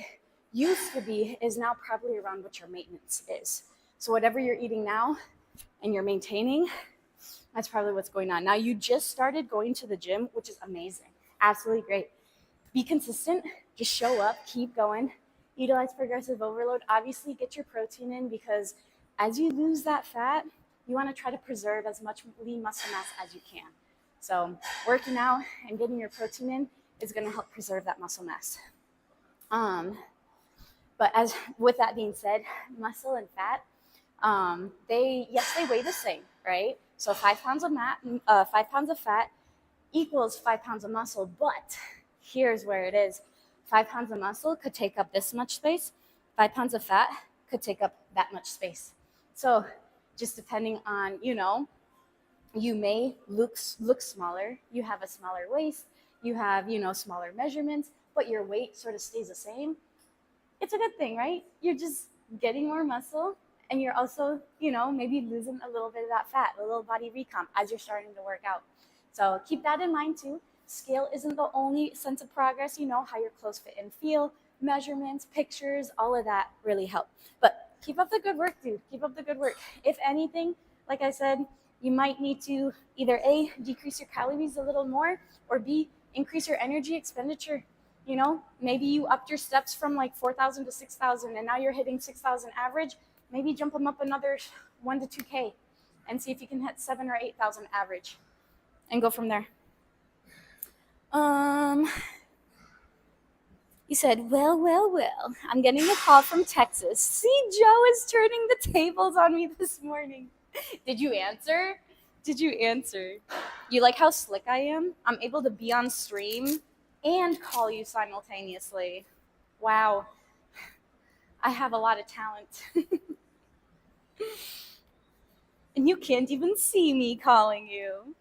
used to be is now probably around what your maintenance is. So whatever you're eating now and you're maintaining, that's probably what's going on. Now you just started going to the gym, which is amazing. Absolutely great. Be consistent, just show up, keep going, utilize progressive overload. Obviously get your protein in because as you lose that fat, you want to try to preserve as much lean muscle mass as you can. So working out and getting your protein in is going to help preserve that muscle mass. But as with that being said, muscle and fat, they weigh the same, right? So 5 pounds of fat equals 5 pounds of muscle, but here's where it is. 5 pounds of muscle could take up this much space. 5 pounds of fat could take up that much space. So just depending on, you may look smaller. You have a smaller waist. You have, smaller measurements, but your weight sort of stays the same. It's a good thing, right? You're just getting more muscle and you're also, maybe losing a little bit of that fat, a little body recomp as you're starting to work out. So keep that in mind too. Scale isn't the only sense of progress, how your clothes fit and feel, measurements, pictures, all of that really help. But keep up the good work, dude. Keep up the good work. If anything, like I said, you might need to either A, decrease your calories a little more, or B, increase your energy expenditure. You know, maybe you upped your steps from like 4,000 to 6,000 and now you're hitting 6,000 average. Maybe jump them up another 1 to 2K and see if you can hit 7 or 8,000 average and go from there. You said, well, I'm getting a call from Texas. See, Joe is turning the tables on me this morning. Did you answer? Did you answer? You like how slick I am? I'm able to be on stream and call you simultaneously. Wow. I have a lot of talent. And you can't even see me calling you.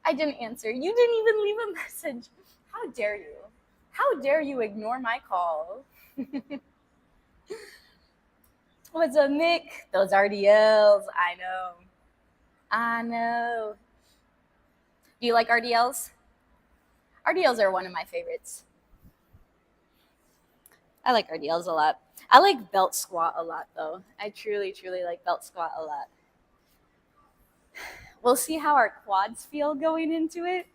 I didn't answer. You didn't even leave a message. How dare you? How dare you ignore my call? What's up, Mick? Those RDLs. I know. Do you like RDLs? RDLs are one of my favorites. I like RDLs a lot. I like belt squat a lot, though. I truly like belt squat a lot. We'll see how our quads feel going into it.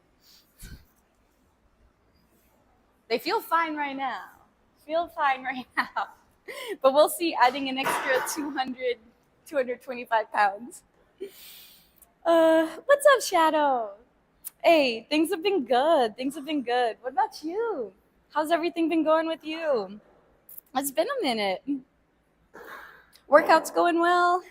They feel fine right now. But we'll see adding an extra 225 pounds. What's up, Shadow? Hey, things have been good. What about you? How's everything been going with you? It's been a minute. Workout's going well.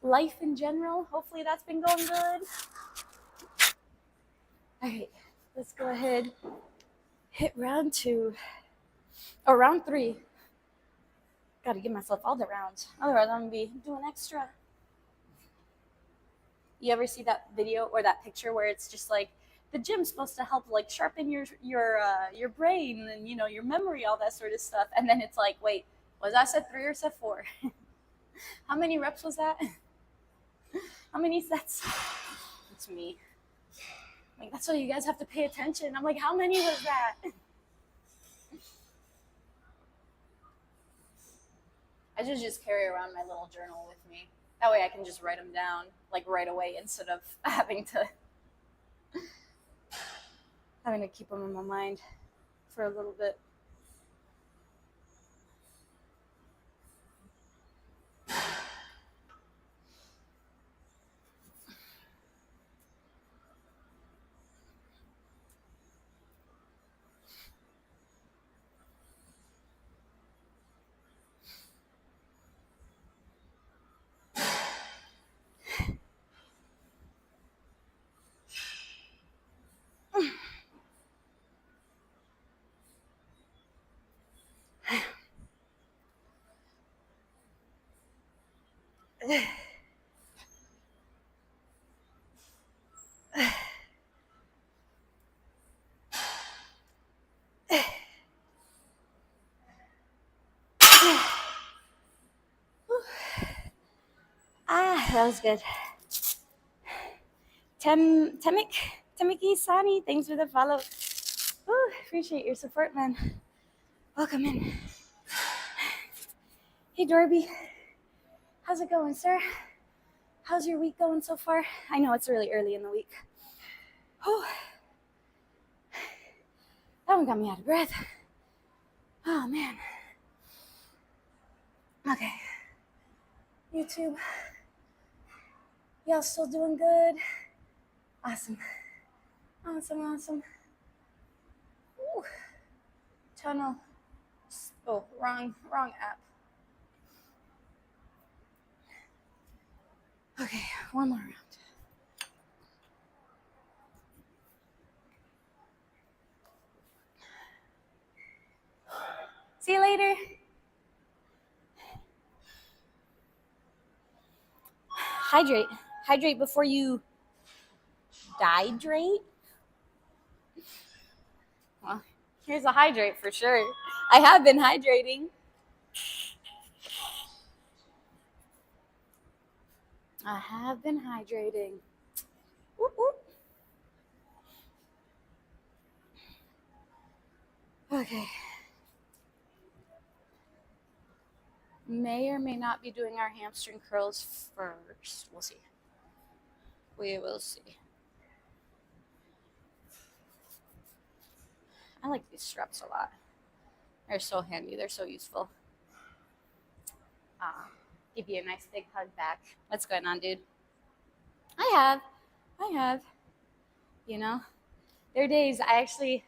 Life in general, hopefully that's been going good. All right, let's go ahead. Hit round 2. Or round 3. Gotta give myself all the rounds. Otherwise, I'm gonna be doing extra. You ever see that video or that picture where it's just like the gym's supposed to help like sharpen your brain and your memory, all that sort of stuff, and then it's like, wait, was that set 3 or set 4? How many reps was that? How many sets? It's me. Like, that's why you guys have to pay attention. I'm like, how many was that? I should just carry around my little journal with me. That way I can just write them down like right away instead of having to keep them in my mind for a little bit. That was good. Temiki Sani, thanks for the follow. Ooh, appreciate your support, man. Welcome in. Hey, Dorby. How's it going, sir? How's your week going so far? I know it's really early in the week. Oh, that one got me out of breath. Oh, man. Okay. YouTube. Y'all still doing good? Awesome. Ooh. Tunnel. Oh, wrong app. Okay, one more round. See you later. Hydrate before you dihydrate. Well, here's a hydrate for sure. I have been hydrating. Whoop, whoop. Okay. May or may not be doing our hamstring curls first. We'll see. We will see. I like these straps a lot. They're so handy. They're so useful. Give you a nice big hug back. What's going on, dude? I have. I have. You know, there are days I actually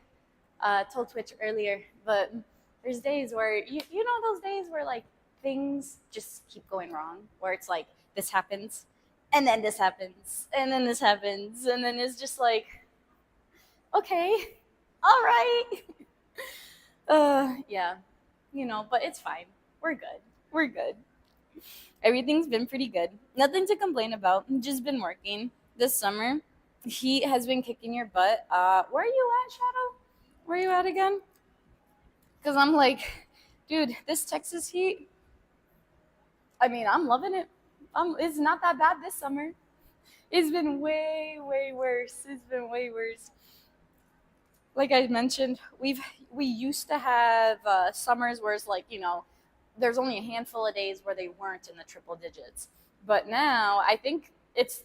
told Twitch earlier, but there's days where you know those days where like things just keep going wrong, where it's like this happens, and then this happens, and then this happens, and then it's just like, okay, all right, yeah, you know, but it's fine. We're good. We're good. Everything's been pretty good. Nothing to complain about. Just been working this summer. Heat has been kicking your butt. Where are you at, Shadow? Where are you at again? Because I'm like, dude, this Texas heat, I mean, I'm loving it. It's not that bad this summer. It's been way, way worse. It's been way worse. Like I mentioned, we used to have summers where it's like, you know, there's only a handful of days where they weren't in the triple digits. But now I think it's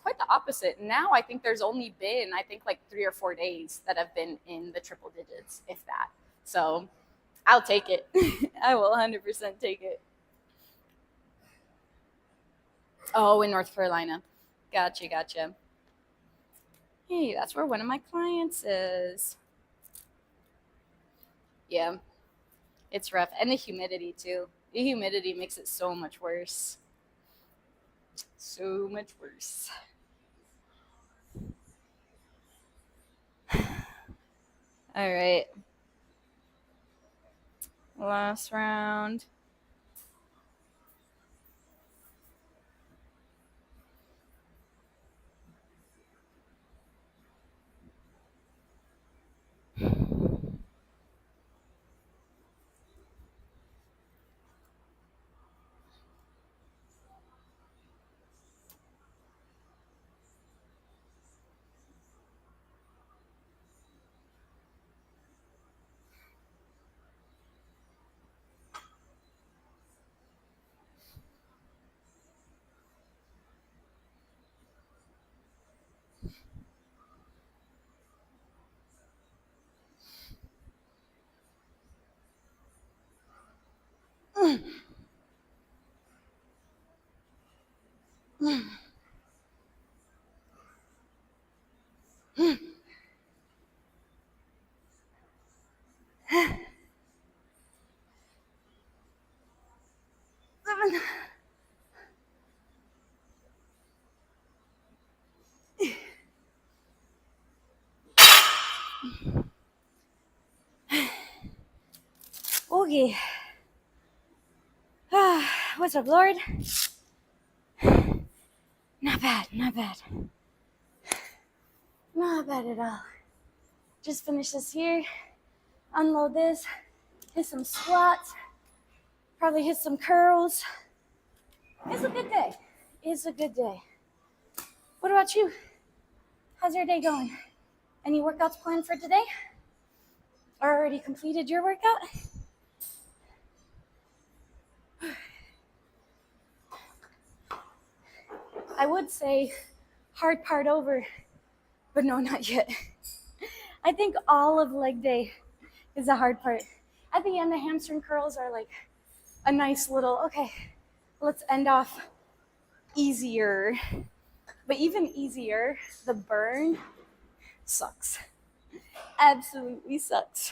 quite the opposite. Now I think there's only been I think like 3 or 4 days that have been in the triple digits, if that. So I'll take it. I will 100% take it. Oh, in North Carolina. Gotcha, gotcha. Hey, that's where one of my clients is. Yeah, it's rough. And the humidity, too. The humidity makes it so much worse. So much worse. All right. Last round. Okay. What's up, Lord? Not bad, not bad. Not bad at all. Just finish this here, unload this, hit some squats, probably hit some curls. It's a good day. It's a good day. What about you? How's your day going? Any workouts planned for today? Or already completed your workout? I would say hard part over, but no, not yet. I think all of leg day is the hard part. At the end, the hamstring curls are like a nice little, okay, let's end off easier. But even easier, the burn sucks. Absolutely sucks.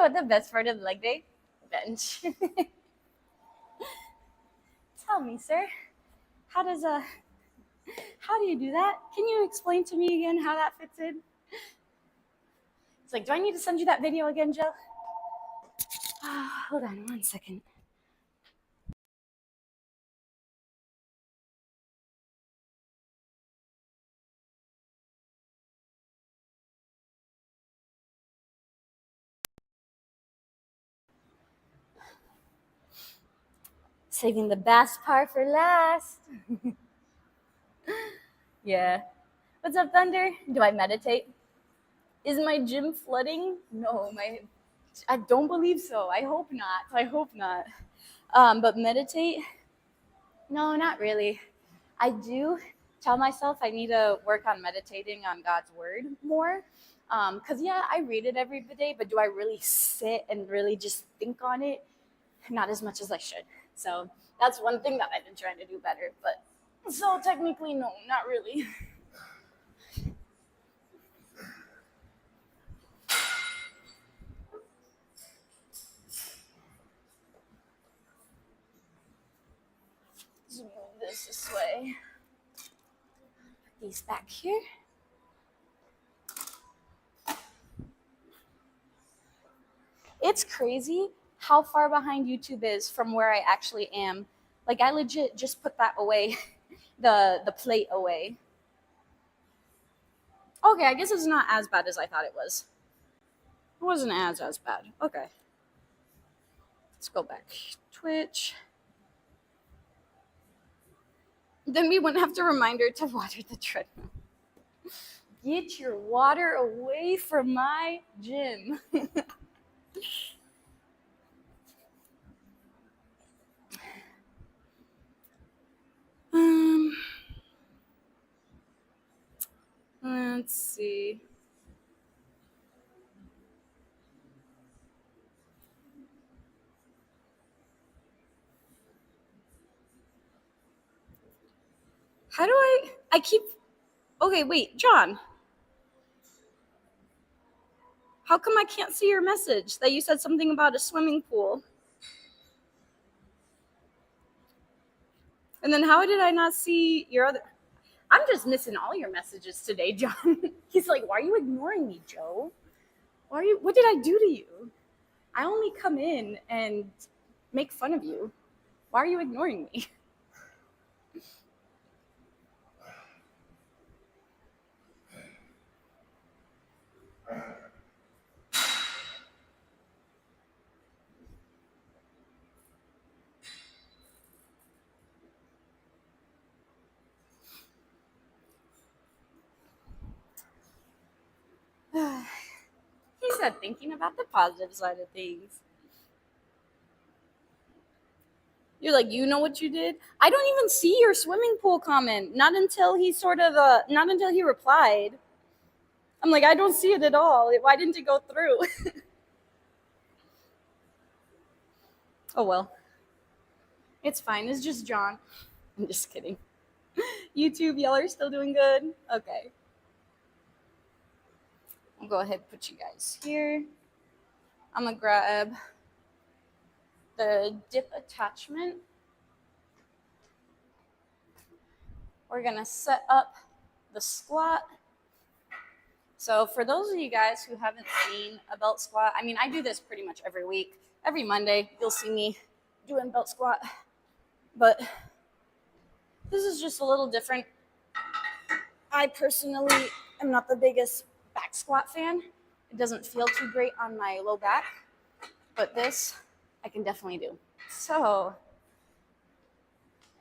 what the best part of leg day? Bench. Tell me, sir, how does how do you do that? Can you explain to me again how that fits in? It's like, do I need to send you that video again, Jill? Hold on 1 second. Saving the best part for last. Yeah. What's up, Thunder? Do I meditate? Is my gym flooding? No, I don't believe so. I hope not. I hope not. But meditate? No, not really. I do tell myself I need to work on meditating on God's word more. Because, yeah, I read it every day, but do I really sit and really just think on it? Not as much as I should. So that's one thing that I've been trying to do better. But so technically, no, not really. Let's move this way. Put these back here. It's crazy how far behind YouTube is from where I actually am. Like, I legit just put that away, the plate away. Okay, I guess it's not as bad as I thought it was. It wasn't as bad. Okay. Let's go back. Twitch. Then we wouldn't have to remind her to water the treadmill. Get your water away from my gym. Let's see. How do I keep, okay, wait, John. How come I can't see your message that you said something about a swimming pool? And then how did I not see your other? I'm just missing all your messages today, John. He's like, why are you ignoring me, Joe? What did I do to you? I only come in and make fun of you. Why are you ignoring me? He said thinking about the positive side of things. You're like, you know what you did? I don't even see your swimming pool comment. Not until he not until he replied. I'm like, I don't see it at all. Why didn't it go through? Oh, well. It's fine. It's just John. I'm just kidding. YouTube, y'all are still doing good? Okay. I'll go ahead and put you guys here. I'm going to grab the dip attachment. We're going to set up the squat. So for those of you guys who haven't seen a belt squat, I mean, I do this pretty much every week. Every Monday, you'll see me doing belt squat. But this is just a little different. I personally am not the biggest back squat fan. It doesn't feel too great on my low back, but this I can definitely do. So,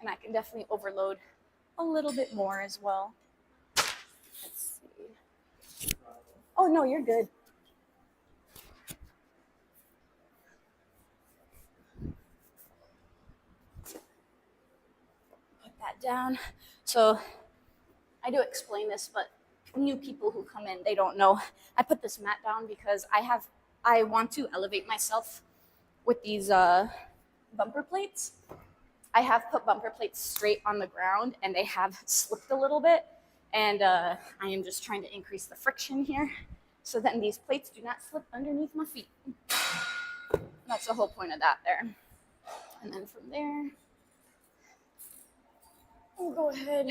and I can definitely overload a little bit more as well. Let's see. Oh no, you're good. Put that down. So I do explain this, but new people who come in, they don't know. I put this mat down because I want to elevate myself with these bumper plates. I have put bumper plates straight on the ground and they have slipped a little bit. And I am just trying to increase the friction here so that these plates do not slip underneath my feet. That's the whole point of that there. And then from there, we'll go ahead,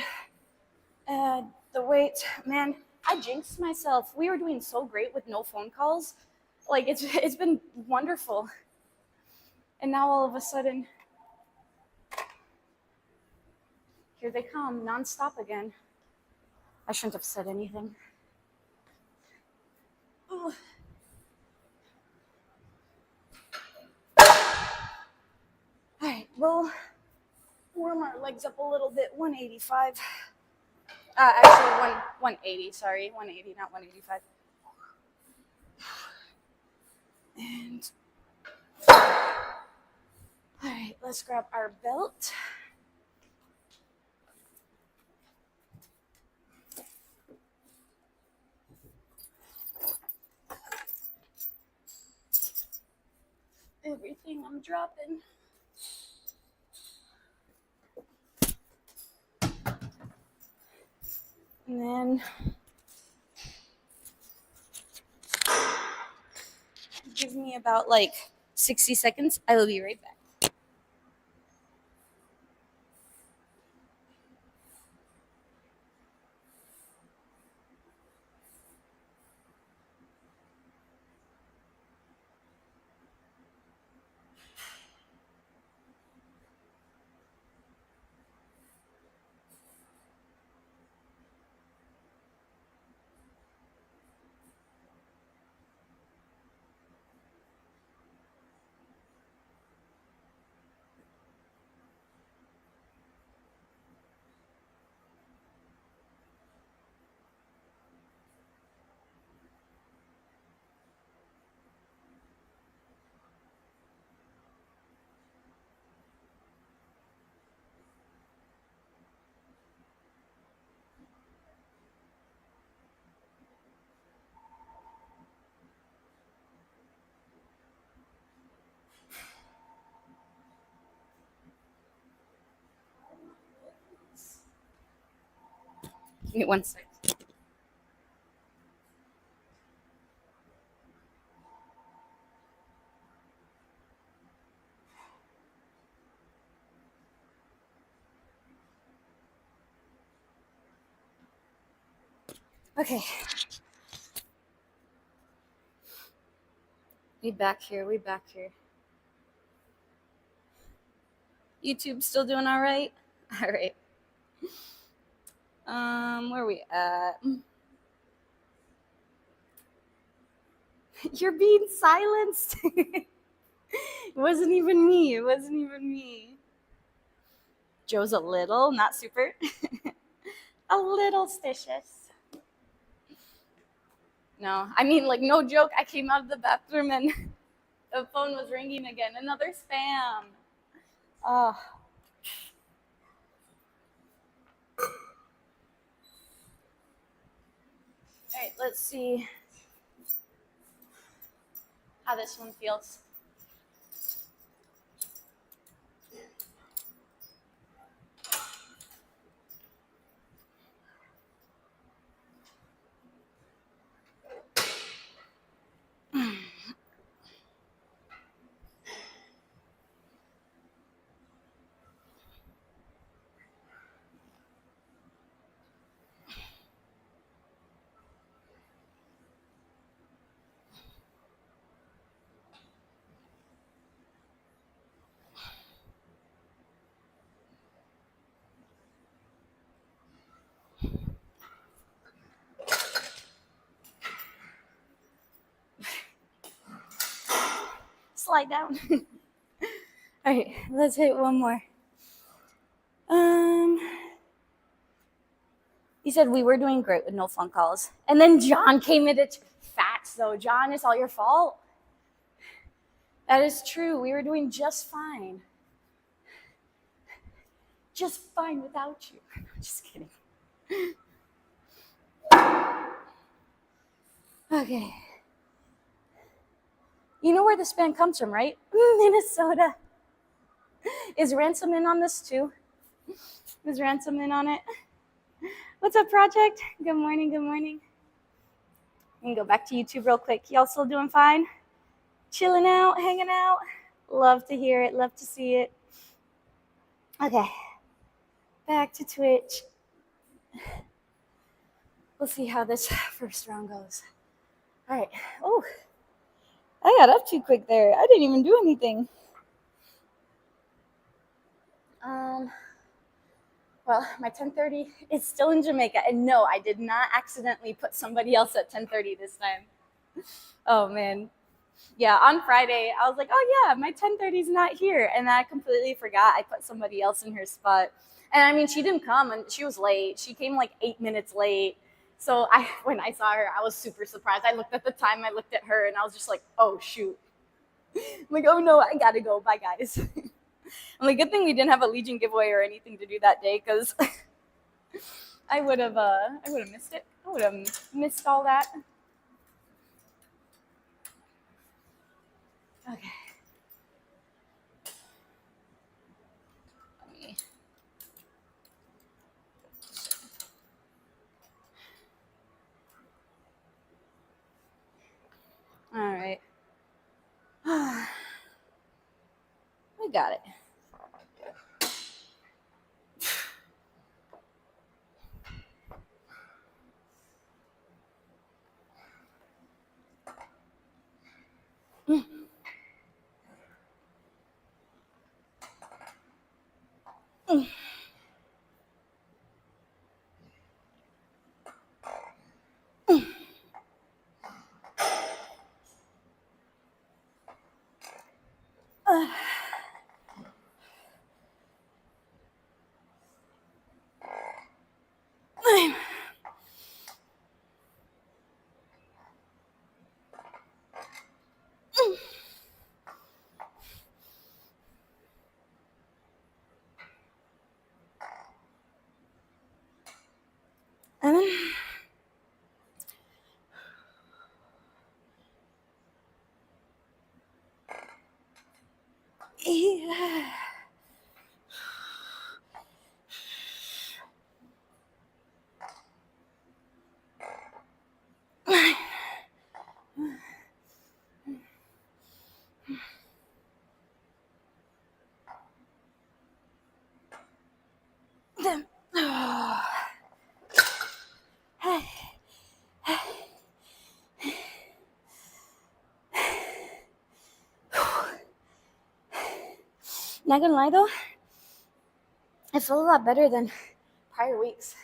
add the weight. Man, I jinxed myself. We were doing so great with no phone calls. Like, it's been wonderful. And now all of a sudden, here they come, nonstop again. I shouldn't have said anything. Ooh. All right, we'll warm our legs up a little bit. 185. Actually, 180. Sorry, 180, not 185. And all right, let's grab our belt. Everything I'm dropping. And then give me about like 60 seconds. I will be right back. Give me 1 sec. Okay. We back here. YouTube still doing all right? All right. Where are we at? You're being silenced. It wasn't even me. Joe's a little, not super. A little stitious. No, I mean, like, no joke. I came out of the bathroom and the phone was ringing again. Another spam. Oh. All right, let's see how this one feels. Slide down. All right, let's hit one more. You said we were doing great with no phone calls. And then John came into facts, though. John, it's all your fault. That is true. We were doing just fine. Just fine without you. I'm just kidding. Okay. You know where this band comes from, right? Minnesota. Is Ransom in on this too? Is Ransom in on it? What's up, Project? Good morning. We can go back to YouTube real quick. Y'all still doing fine? Chilling out, hanging out. Love to hear it, love to see it. Okay, back to Twitch. We'll see how this first round goes. All right. Oh, I got up too quick there. I didn't even do anything. Well, my 10:30 is still in Jamaica, and no, I did not accidentally put somebody else at 10:30 this time. Oh man, yeah. On Friday, I was like, oh yeah, my 10:30 is not here, and I completely forgot I put somebody else in her spot. And I mean, she didn't come, and she was late. She came like 8 minutes late. So when I saw her, I was super surprised. I looked at the time, I looked at her, and I was just like, oh shoot. I'm like, oh no, I gotta go. Bye guys. I'm like, good thing we didn't have a Legion giveaway or anything to do that day, because I would have missed it. I would have missed all that. Okay. Let me. All right. We got it. And then yeah. Not gonna lie though, I feel a lot better than prior weeks.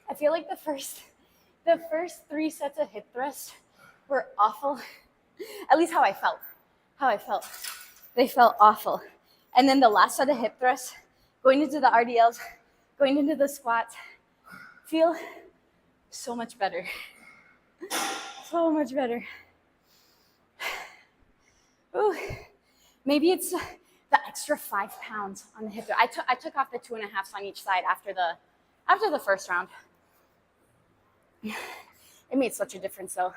I feel like the first 3 sets of hip thrusts were awful. At least how I felt. They felt awful. And then the last set of hip thrusts, going into the RDLs, going into the squats, feel so much better. So much better. Ooh. Maybe it's the extra 5 pounds on the hip thrust. I took off the 2.5 on each side after the first round. It made such a difference though.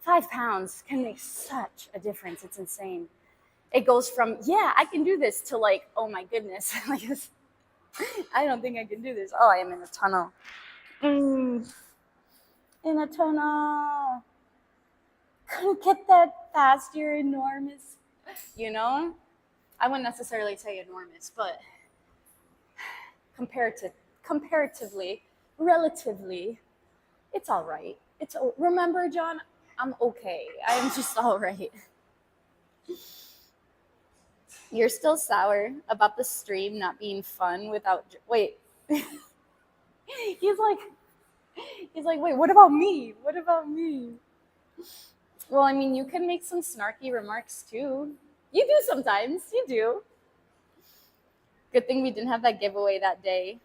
5 pounds can make such a difference. It's insane. It goes from, yeah, I can do this, to like, oh my goodness. Like, I don't think I can do this. Oh, I am in a tunnel. In a tunnel. Couldn't get that fast. You're enormous. You know? I wouldn't necessarily say enormous, but comparatively, relatively, it's all right. Remember, John, I'm okay. I am just all right. You're still sour about the stream not being fun without. Wait. He's like, wait, what about me? What about me? Well, I mean, you can make some snarky remarks too. You do sometimes. You do. Good thing we didn't have that giveaway that day.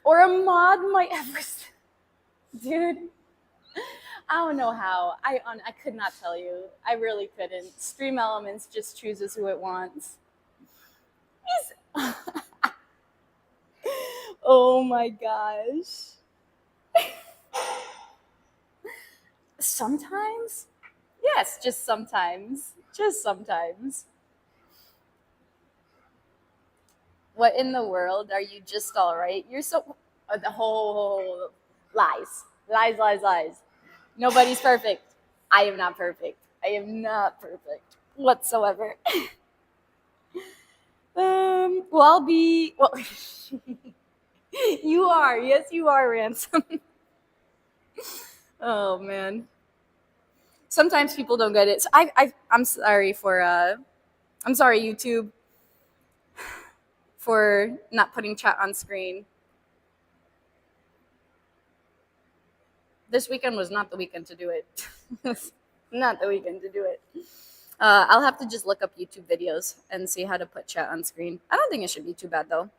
Or a mod might have. Dude, I don't know how. I could not tell you. I really couldn't. Stream Elements just chooses who it wants. Oh my gosh. Sometimes? Yes, just sometimes. Just sometimes. What in the world? Are you just all right? You're so. The whole lies, lies, lies, lies. Nobody's perfect. I am not perfect. I am not perfect whatsoever. Well, I'll be. Well, you are. Yes, you are, Ransom. Oh man. Sometimes people don't get it. So I'm sorry for. I'm sorry, YouTube, for not putting chat on screen. This weekend was not the weekend to do it. Not the weekend to do it. I'll have to just look up YouTube videos and see how to put chat on screen. I don't think it should be too bad though.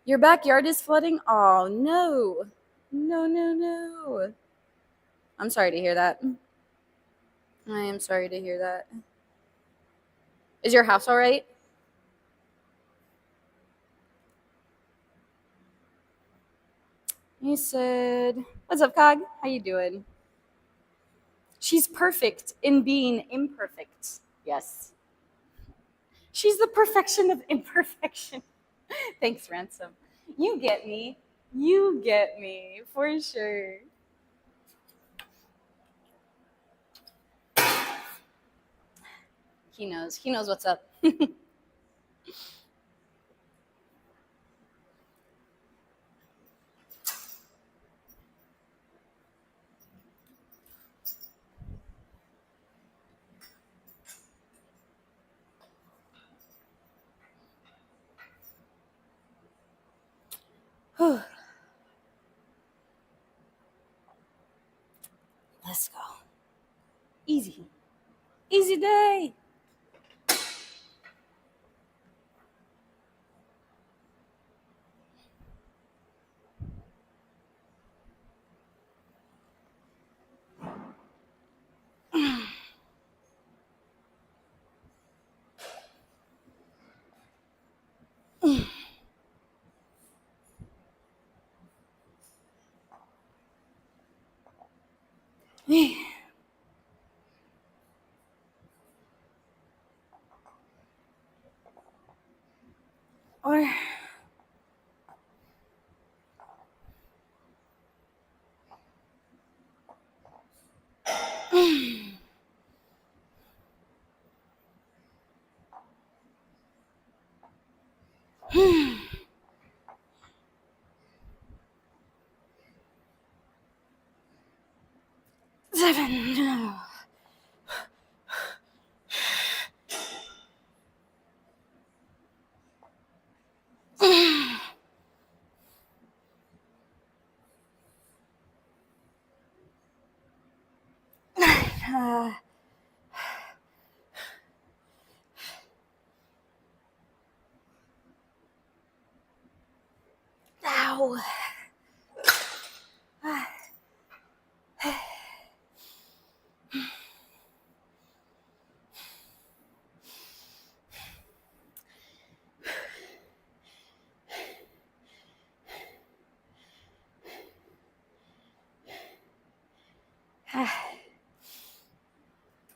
Your backyard is flooding? Oh no. No, no, no. I'm sorry to hear that. I am sorry to hear that. Is your house all right? He said, "What's up, Cog? How you doing?" She's perfect in being imperfect. Yes. She's the perfection of imperfection. Thanks, Ransom. You get me. You get me for sure. He knows. He knows what's up. Let's go. Easy. Easy day. Or seven. Ow.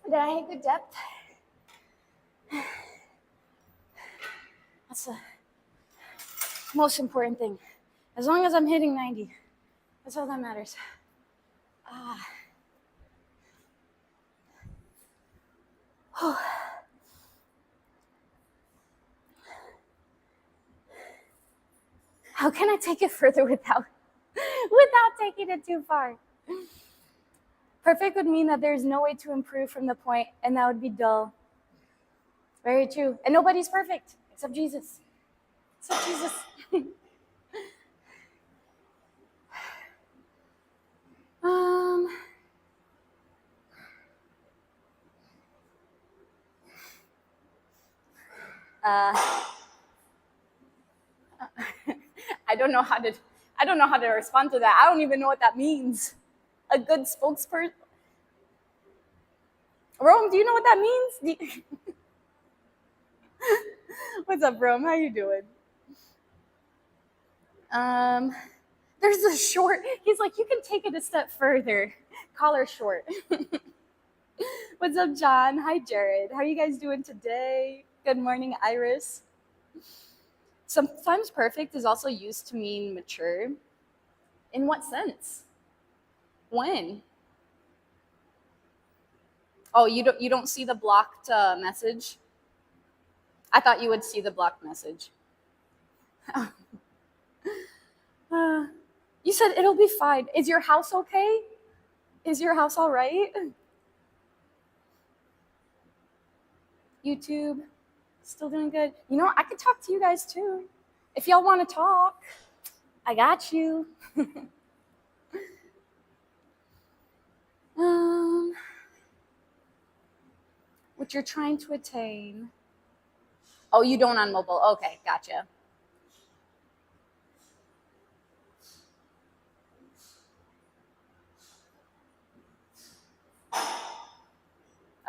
Did I hit good depth? That's the most important thing. As long as I'm hitting 90, that's all that matters. How can I take it further without taking it too far? Perfect would mean that there's no way to improve from the point, and that would be dull. Very true. And nobody's perfect except Jesus. Except Jesus. um. I don't know how to. I don't know how to respond to that. I don't even know what that means. A good spokesperson. Rome, do you know what that means? What's up, Rome? How you doing? There's a short. He's like, you can take it a step further. Call her short. What's up, John? Hi, Jared. How are you guys doing today? Good morning, Iris. Sometimes perfect is also used to mean mature. In what sense? When? Oh, you don't see the blocked message? I thought you would see the blocked message. You said it'll be fine. Is your house okay? Is your house all right? YouTube, still doing good. You know, I could talk to you guys too. If y'all want to talk, I got you. What you're trying to attain. Oh, you don't on mobile. Okay, gotcha.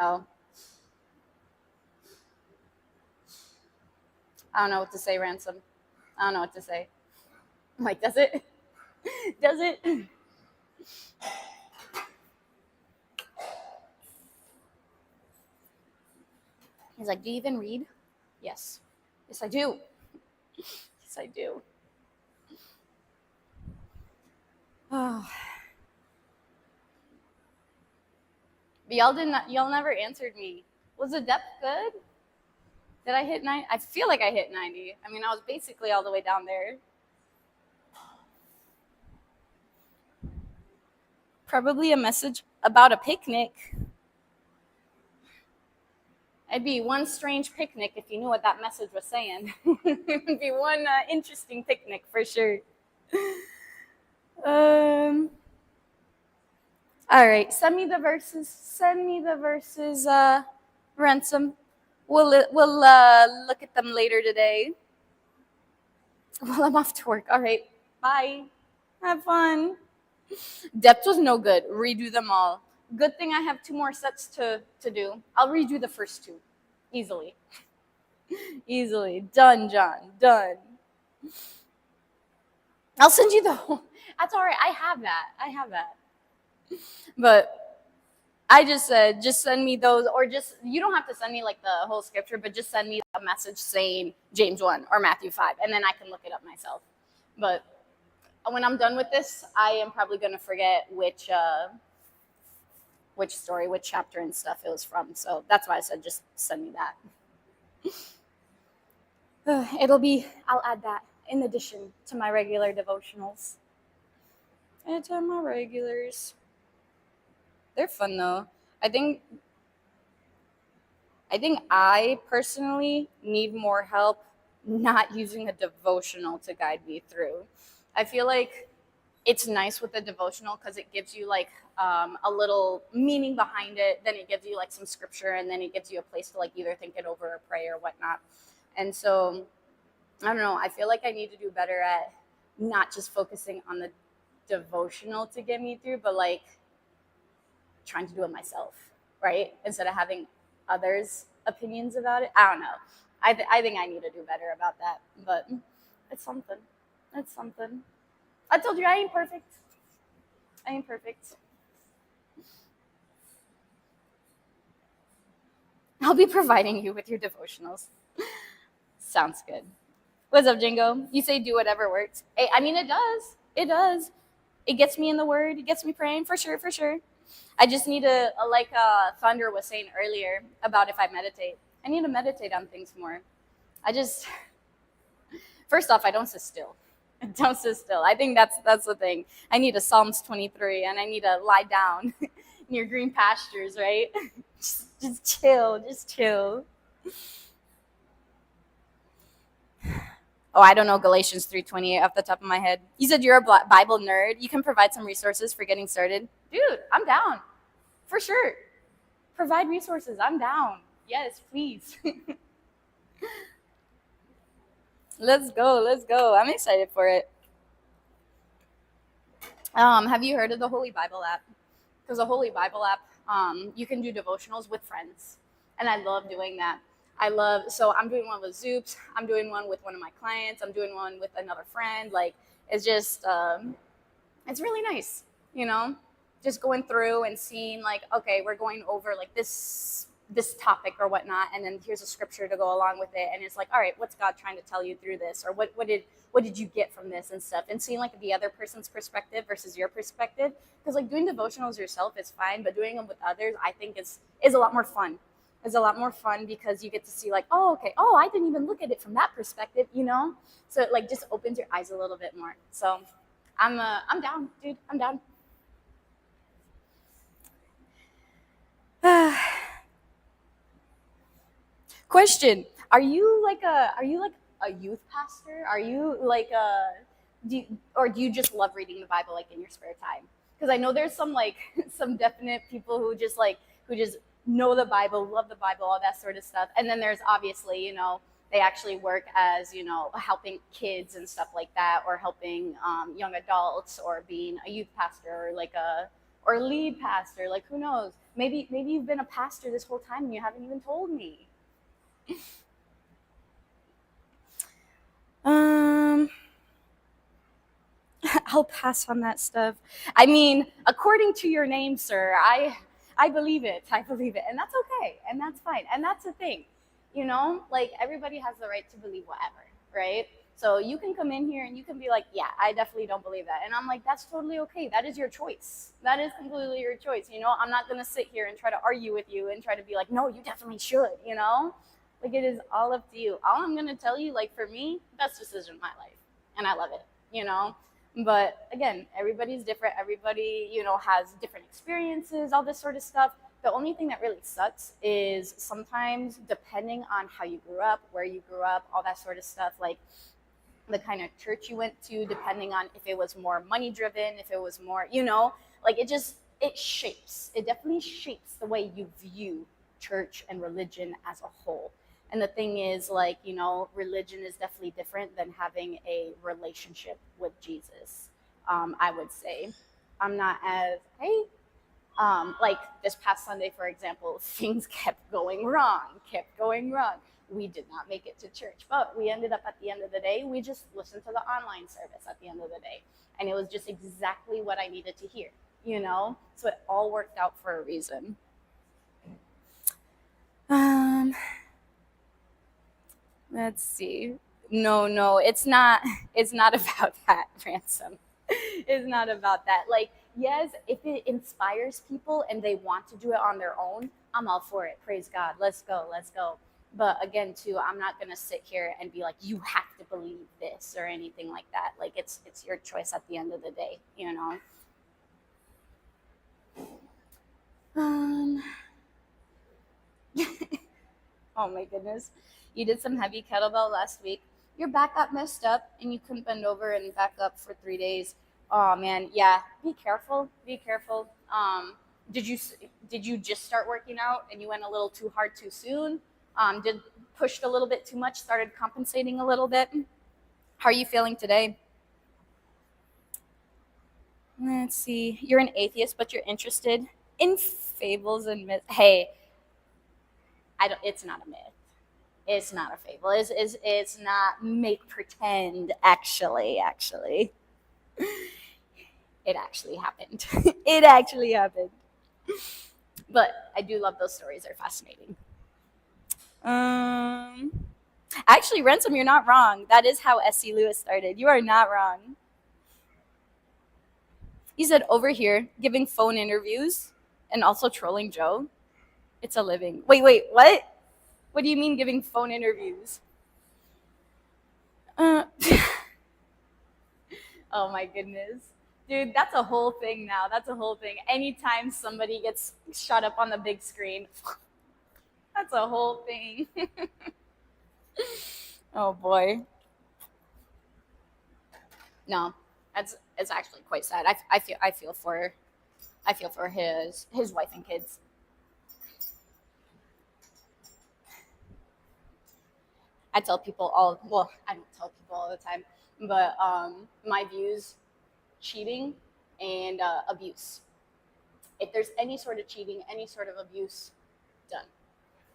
Oh. I don't know what to say, Ransom. I don't know what to say. I'm like, does it? Does it? He's like, do you even read? Yes. Yes, I do. Yes, I do. Oh. But y'all never answered me. Was the depth good? Did I hit 90? I feel like I hit 90. I mean, I was basically all the way down there. Probably a message about a picnic. It'd be one strange picnic if you knew what that message was saying. It'd be one interesting picnic for sure. All right, send me the verses. Send me the verses, Ransom. We'll look at them later today. Well, I'm off to work. All right, bye. Have fun. Depth was no good. Redo them all. Good thing I have 2 more sets to do. I'll redo the first 2. Easily. Easily. Done, John. Done. I'll send you the whole. That's all right. I have that. But I just said, just send me those, or just, you don't have to send me like the whole scripture, but just send me a message saying James 1 or Matthew 5, and then I can look it up myself. But when I'm done with this, I am probably going to forget which story, which chapter and stuff it was from. So that's why I said just send me that. I'll add that in addition to my regular devotionals. And to my regulars. They're fun though. I think I personally need more help not using a devotional to guide me through. I feel like it's nice with a devotional because it gives you like a little meaning behind it. Then it gives you like some scripture, and then it gives you a place to like either think it over or pray or whatnot. And so, I don't know. I feel like I need to do better at not just focusing on the devotional to get me through, but like trying to do it myself, right? Instead of having others' opinions about it. I don't know. I think I need to do better about that, but it's something. It's something. I told you I ain't perfect. I ain't perfect. I'll be providing you with your devotionals. Sounds good. What's up, Jingo? You say do whatever works. Hey, I mean, it does. It does. It gets me in the word. It gets me praying for sure, for sure. I just need to, like Thunder was saying earlier about if I meditate. I need to meditate on things more. First off, I don't sit still. Don't sit still. I think that's the thing. I need a Psalms 23, and I need to lie down near green pastures, right? just chill, just chill. Oh, I don't know Galatians 3:28 off the top of my head. You said you're a Bible nerd. You can provide some resources for getting started. Dude, I'm down. For sure. Provide resources. I'm down. Yes, please. Let's go. Let's go. I'm excited for it. Have you heard of the Holy Bible app? Because the Holy Bible app, you can do devotionals with friends. And I love doing that. So I'm doing one with Zoops. I'm doing one with one of my clients. I'm doing one with another friend. Like, it's just, it's really nice, you know? Just going through and seeing like, okay, we're going over like this this topic or whatnot, and then here's a scripture to go along with it, and it's like, all right, what's God trying to tell you through this, or what did you get from this and stuff, and seeing like the other person's perspective versus your perspective, because like doing devotionals yourself is fine, but doing them with others, I think is a lot more fun. It's a lot more fun because you get to see like, oh, okay, oh, I didn't even look at it from that perspective, you know. So it like just opens your eyes a little bit more. So I'm down, dude. I'm down. Question: Are you like a youth pastor? Are you like a or do you just love reading the Bible like in your spare time? Because I know there's some like some definite people who just know the Bible, love the Bible, all that sort of stuff. And then there's obviously, you know, they actually work as, you know, helping kids and stuff like that, or helping young adults, or being a youth pastor, or like a or lead pastor. Like who knows? Maybe you've been a pastor this whole time and you haven't even told me. Um, I'll pass on that stuff. I mean, according to your name, sir, I believe it. I believe it, and that's okay, and that's fine, and that's the thing, you know. Like everybody has the right to believe whatever, right? So you can come in here and you can be like, yeah, I definitely don't believe that, and I'm like, that's totally okay. That is your choice. That is completely your choice. You know, I'm not gonna sit here and try to argue with you and try to be like, no, you definitely should. You know, like it is all up to you. All I'm gonna tell you, like for me, best decision of my life, and I love it. You know, but again, everybody's different. Everybody, you know, has different experiences, all this sort of stuff. The only thing that really sucks is sometimes, depending on how you grew up, where you grew up, all that sort of stuff, like the kind of church you went to, depending on if it was more money driven, if it was more, you know, like it definitely shapes the way you view church and religion as a whole. And the thing is, like, you know, religion is definitely different than having a relationship with Jesus. I would say I'm not as, hey, like this past Sunday, for example, things kept going wrong. We did not make it to church, but we ended up at the end of the day, we just listened to the online service at the end of the day. And it was just exactly what I needed to hear, you know? So it all worked out for a reason. Um, let's see. No, it's not about that, Ransom. It's not about that. Like, yes, if it inspires people and they want to do it on their own, I'm all for it. Praise God. Let's go. Let's go. But again, too, I'm not gonna sit here and be like, you have to believe this or anything like that. Like it's your choice at the end of the day, you know. Um oh my goodness. You did some heavy kettlebell last week. Your back got messed up and you couldn't bend over and back up for 3 days. Oh man, yeah. Be careful. Be careful. Did you did you just start working out and you went a little too hard too soon? Did pushed a little bit too much, started compensating a little bit? How are you feeling today? Let's see. You're an atheist, but you're interested in fables and myths. Hey, I don't. It's not a myth. It's not a fable. It's not make pretend. Actually, it actually happened. It actually happened. But I do love those stories. They're fascinating. Um, actually, Ransom, you're not wrong. That is how S.C. Lewis started. You are not wrong. He said over here giving phone interviews and also trolling Joe. It's a living. Wait, what? What do you mean giving phone interviews? Uh, oh my goodness. Dude, that's a whole thing now. That's a whole thing. Anytime somebody gets shot up on the big screen, that's a whole thing. Oh boy. No, that's it's actually quite sad. I feel for his wife and kids. I tell people all well, I don't tell people all the time, but my views, cheating and abuse. If there's any sort of cheating, any sort of abuse, done,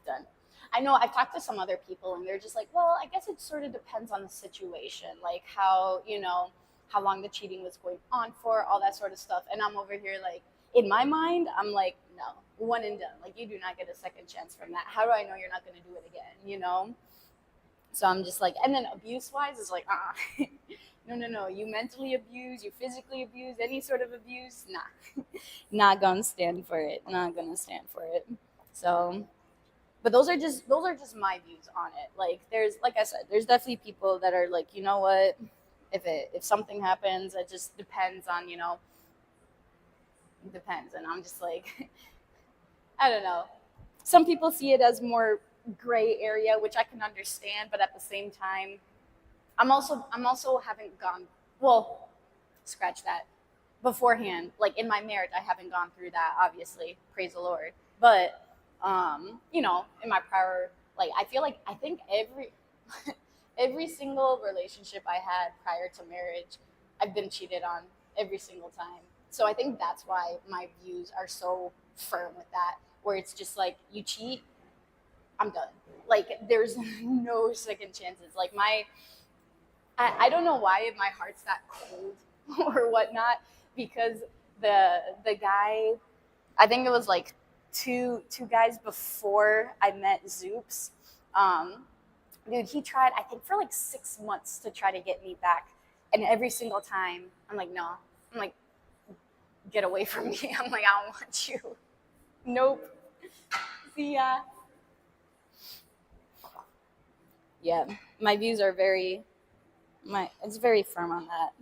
done. I know I've talked to some other people and they're just like, well, I guess it sort of depends on the situation, like how, you know, how long the cheating was going on for, all that sort of stuff. And I'm over here like, in my mind, I'm like, no, one and done. Like, you do not get a second chance from that. How do I know you're not going to do it again? You know? So I'm just like, and then abuse wise is like, no. You mentally abuse, you physically abuse, any sort of abuse, nah, not gonna stand for it. Not gonna stand for it. So, but those are just my views on it. Like, there's, like I said, there's definitely people that are like, you know what, if something happens, it just depends on, depends, and I'm just like, I don't know. Some people see it as more gray area, which I can understand, but at the same time, I'm also haven't gone, well, scratch that. Beforehand, like in my marriage, I haven't gone through that, obviously, praise the Lord. But in my prior, like, I think every single relationship I had prior to marriage, I've been cheated on every single time. So I think that's why my views are so firm with that, where it's just like, you cheat, I'm done. Like, there's no second chances. Like, I don't know why my heart's that cold or whatnot, because the guy, I think it was like two guys before I met Zoops. Um, Dude, he tried, I think, for like 6 months to try to get me back, and every single time I'm like, no. I'm like, get away from me. I'm like, I don't want you. Nope. See ya. Yeah, my views are it's very firm on that.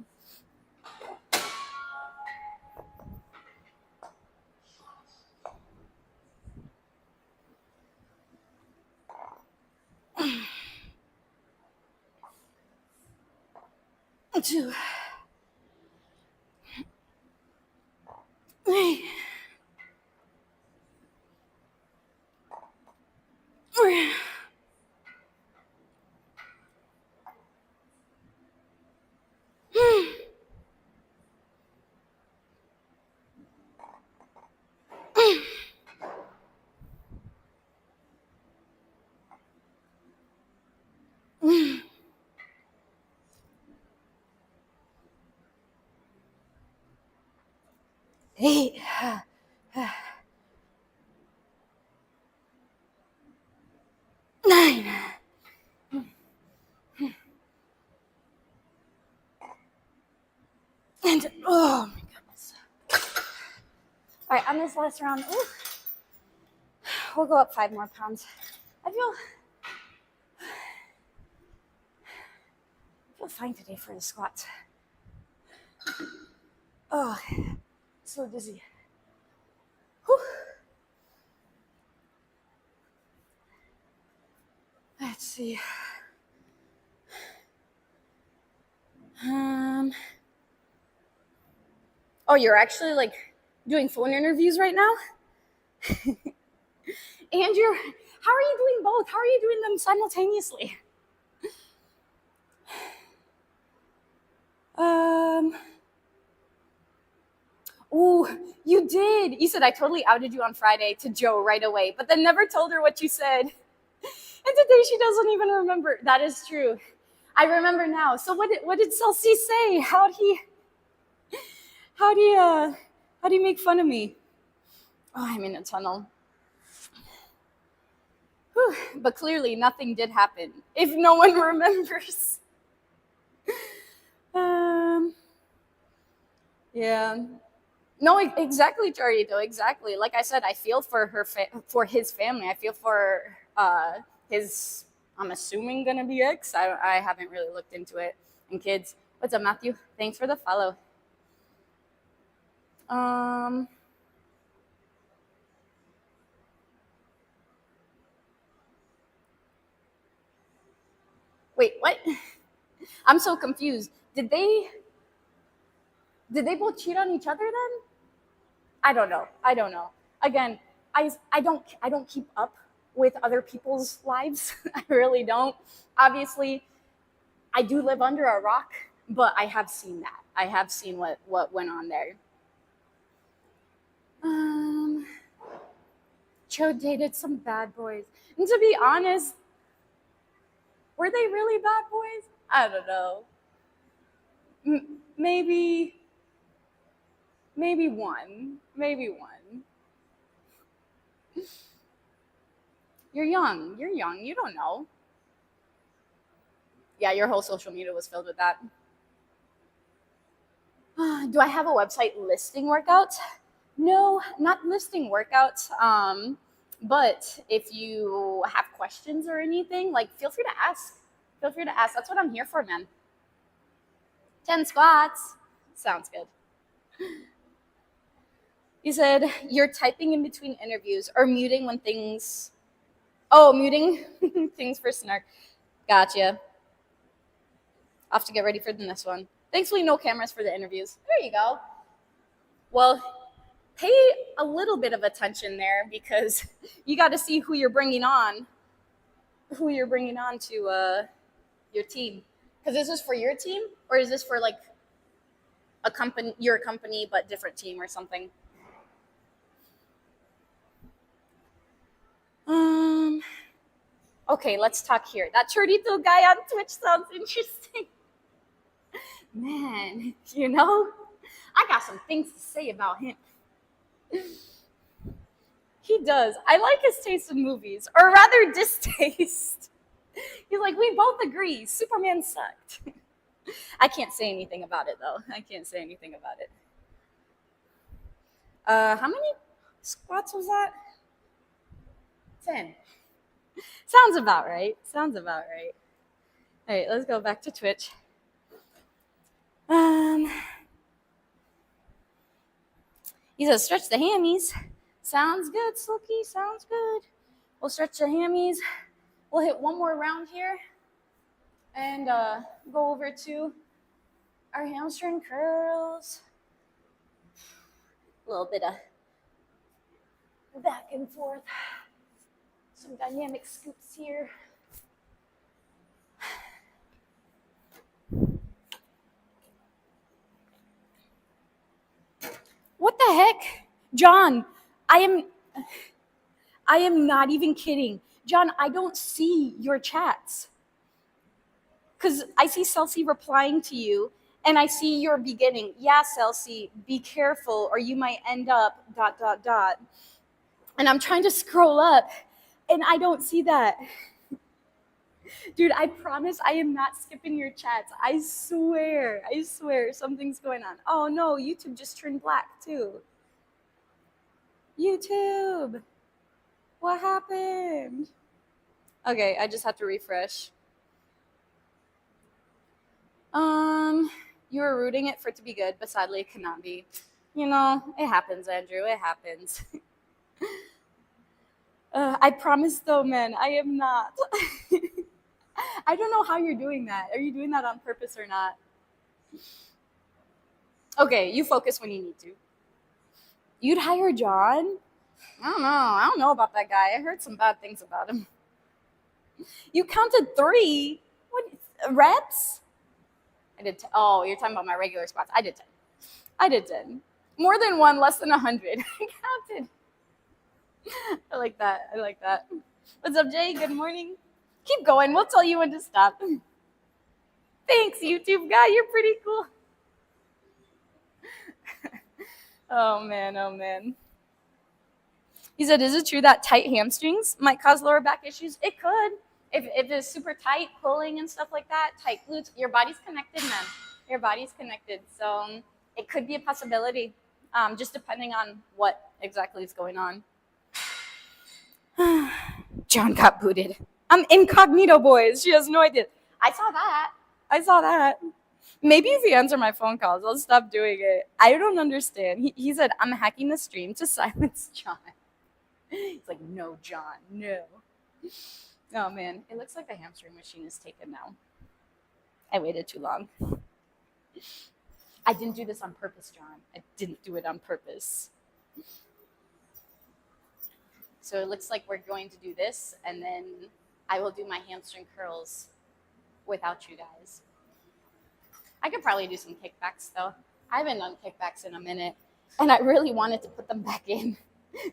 Eight, 9. And oh my goodness. All right, on this last round, we'll go up 5 more pounds. I feel fine today for the squats. Oh, so dizzy. Whew. Let's see. Oh, you're actually like doing phone interviews right now? And how are you doing both? How are you doing them simultaneously? Oh, you did. You said I totally outed you on Friday to Joe right away, but then never told her what you said. And today she doesn't even remember. That is true. I remember now. So what did Celsi say? How do you make fun of me? Oh, I'm in a tunnel. Whew. But clearly nothing did happen, if no one remembers. Yeah. No, exactly, Charito. Exactly. Like I said, I feel for for his family. I feel for his. I'm assuming gonna be ex. I haven't really looked into it. And kids, what's up, Matthew? Thanks for the follow. Wait, what? I'm so confused. Did they both cheat on each other then? I don't know. Again, I don't keep up with other people's lives. I really don't. Obviously, I do live under a rock, but I have seen that. I have seen what went on there. Cho dated some bad boys. And to be honest, were they really bad boys? I don't know. Maybe Maybe one. Maybe one. You're young. You're young. You don't know. Yeah, your whole social media was filled with that. Do I have a website listing workouts? No, not listing workouts. But if you have questions or anything, like feel free to ask. Feel free to ask. That's what I'm here for, man. 10 squats. Sounds good. You said you're typing in between interviews or muting when things. Oh, muting things for snark. Gotcha. I'll have to get ready for the next one. Thankfully, no cameras for the interviews. There you go. Well, pay a little bit of attention there because you got to see who you're bringing on to your team. Because is this for your team or is this for like your company but different team or something? Okay, let's talk here. That Chorito guy on Twitch sounds interesting. Man, I got some things to say about him. He does. I like his taste in movies, or rather distaste. He's like, we both agree, Superman sucked. I can't say anything about it, though. I can't say anything about it. How many squats was that? 10. Sounds about right. All right, let's go back to Twitch. He says, stretch the hammies. Sounds good, Silky. Sounds good. We'll stretch the hammies. We'll hit one more round here and go over to our hamstring curls. A little bit of back and forth. Some dynamic scoops here. What the heck? John, I am not even kidding. John, I don't see your chats. Because I see Celsi replying to you, and I see your beginning. Yeah, Celsi, be careful, or you might end up ... And I'm trying to scroll up, and I don't see that. Dude, I promise I am not skipping your chats. I swear, something's going on. Oh no, YouTube just turned black too. YouTube, what happened? Okay, I just have to refresh. You were rooting it for it to be good, but sadly it cannot be. It happens, Andrew. It happens. I promise though, man, I am not. I don't know how you're doing that. Are you doing that on purpose or not? Okay, you focus when you need to. You'd hire John? I don't know about that guy. I heard some bad things about him. You counted 3? What reps? I did 10. Oh, you're talking about my regular squats. I did 10. More than 1, less than 100. I counted. I like that. What's up, Jay? Good morning. Keep going. We'll tell you when to stop. Thanks, YouTube guy. You're pretty cool. Oh, man. He said, is it true that tight hamstrings might cause lower back issues? It could. If it's super tight, pulling and stuff like that, tight glutes, your body's connected, man. Your body's connected. So it could be a possibility, just depending on what exactly is going on. John got booted. I'm incognito, boys. She has no idea. I saw that. Maybe if you answer my phone calls, I'll stop doing it. I don't understand. He said, I'm hacking the stream to silence John. He's like, no, John, no. Oh, man. It looks like the hamstring machine is taken now. I waited too long. I didn't do this on purpose, John. I didn't do it on purpose. So it looks like we're going to do this, and then I will do my hamstring curls without you guys. I could probably do some kickbacks, though. I haven't done kickbacks in a minute, and I really wanted to put them back in.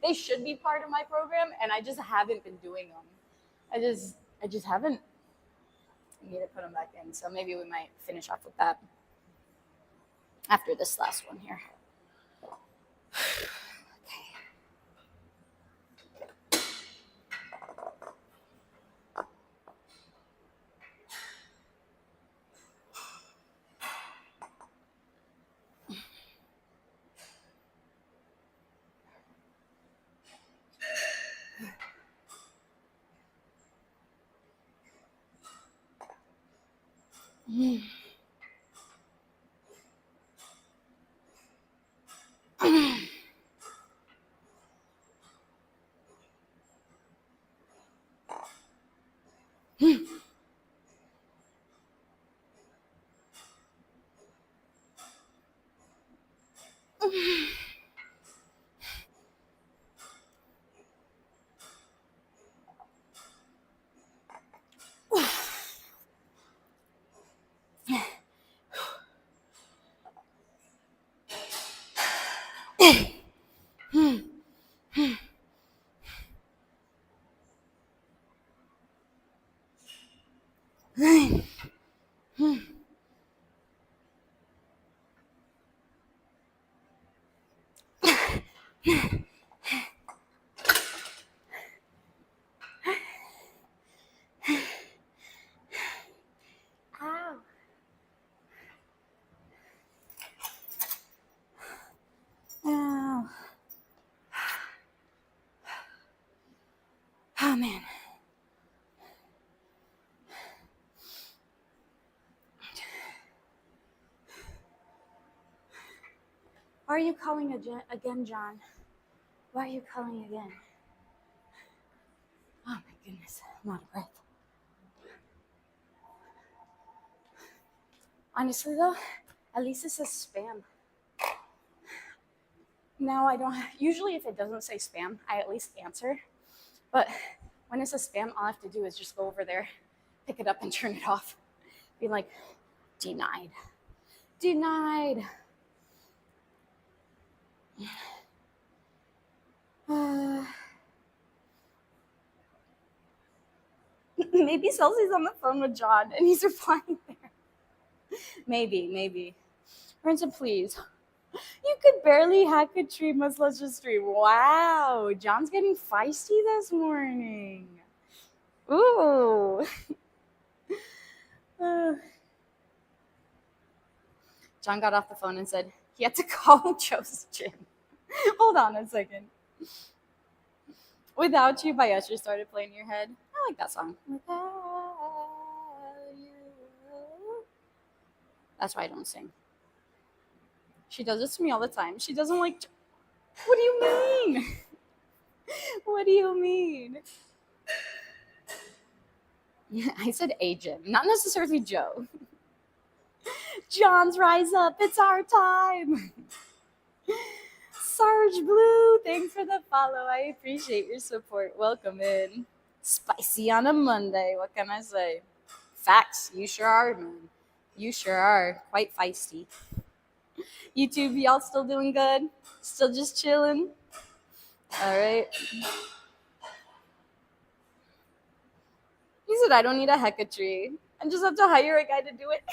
They should be part of my program, and I just haven't been doing them. I just haven't. I need to put them back in, so maybe we might finish off with that after this last one here. Ow. Ow. Oh man. Why are you calling again, John? Why are you calling again? Oh my goodness, I'm out of breath. Honestly though, at least it says spam. Now I don't usually if it doesn't say spam, I at least answer. But when it says spam, all I have to do is just go over there, pick it up and turn it off. Be like, denied. Denied. Maybe Chelsea's on the phone with John and he's replying there. Maybe. Ransom, please. You could barely hack a tree, much less just stream. Wow, John's getting feisty this morning. Ooh. John got off the phone and said he had to call Joe's gym. Hold on a second. Without You by Usher started playing in your head. I like that song. Without You. That's why I don't sing. She does this to me all the time. She doesn't like. What do you mean? What do you mean? I said a gym, not necessarily Joe. John's Rise Up. It's our time. Sarge Blue, thanks for the follow. I appreciate your support. Welcome in. Spicy on a Monday. What can I say? Facts. You sure are, man. You sure are. Quite feisty. YouTube, y'all still doing good? Still just chilling? All right. He said, I don't need a hecka-tree. I just have to hire a guy to do it.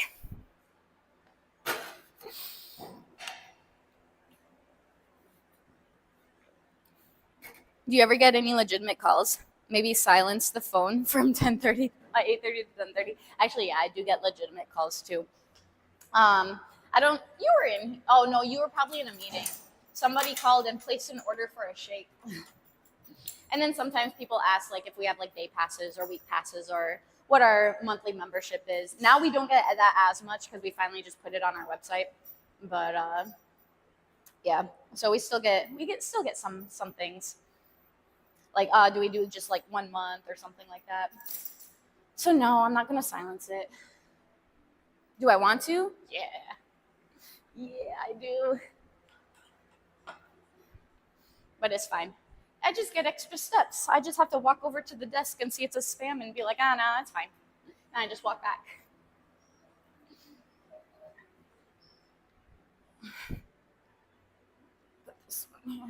Do you ever get any legitimate calls? Maybe silence the phone from 8:30 to 10:30. Actually, yeah, I do get legitimate calls too. I don't. You were in. Oh no, you were probably in a meeting. Somebody called and placed an order for a shake. And then sometimes people ask like if we have like day passes or week passes or what our monthly membership is. Now we don't get that as much because we finally just put it on our website. But yeah, so we still get some things. Like, do we do just like 1 month or something like that? So no, I'm not gonna silence it. Do I want to? Yeah, I do. But it's fine. I just get extra steps. I just have to walk over to the desk and see it's a spam and be like, no, that's fine. And I just walk back. Put this one here.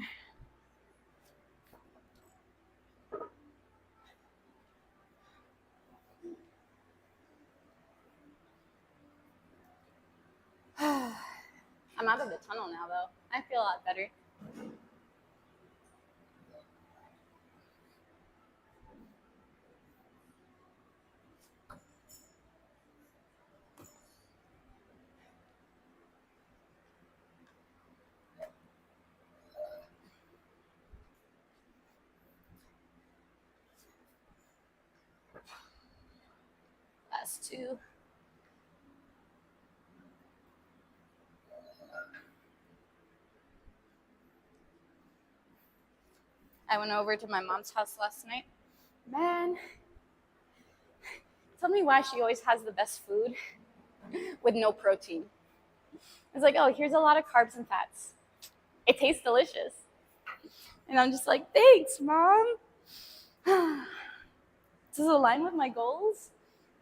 I'm out of the tunnel now, though. I feel a lot better. Last two. I went over to my mom's house last night. Man, tell me why she always has the best food with no protein. It's like, oh, here's a lot of carbs and fats. It tastes delicious. And I'm just like, thanks, Mom. Does it align with my goals?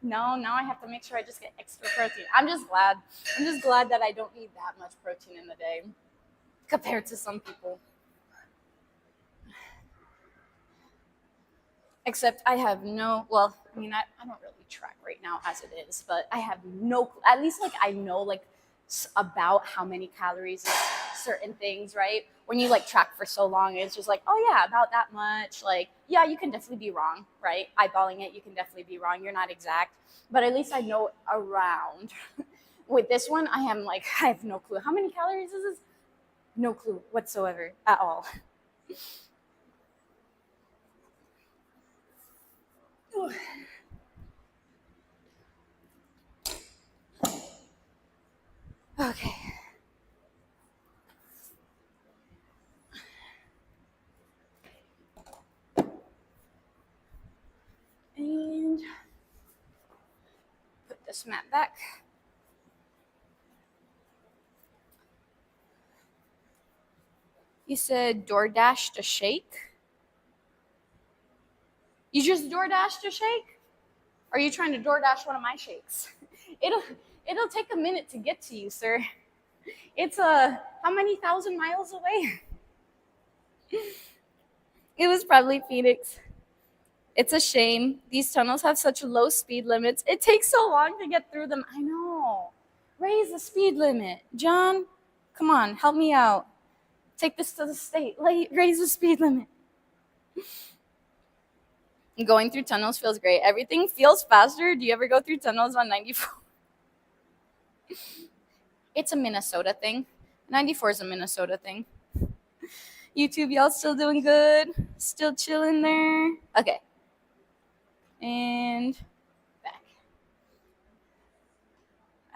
No, now I have to make sure I just get extra protein. I'm just glad. I'm just glad that I don't need that much protein in the day compared to some people. Except I have no, well, I mean, I don't really track right now as it is, but I have no, at least like I know like about how many calories is certain things, right? When you like track for so long, it's just like, oh yeah, about that much. Like, yeah, you can definitely be wrong, right? Eyeballing it, you can definitely be wrong. You're not exact, but at least I know around. With this one, I am like, I have no clue. How many calories is this? No clue whatsoever at all. Okay. And put this mat back. You said DoorDash to shake? You just DoorDash to shake? Or are you trying to DoorDash one of my shakes? It'll take a minute to get to you, sir. It's how many thousand miles away? It was probably Phoenix. It's a shame. These tunnels have such low speed limits. It takes so long to get through them. I know. Raise the speed limit. John, come on, help me out. Take this to the state. Raise the speed limit. Going through tunnels feels great. Everything feels faster. Do you ever go through tunnels on 94? It's a Minnesota thing. 94 is a Minnesota thing. YouTube, y'all still doing good? Still chilling there? Okay. And back.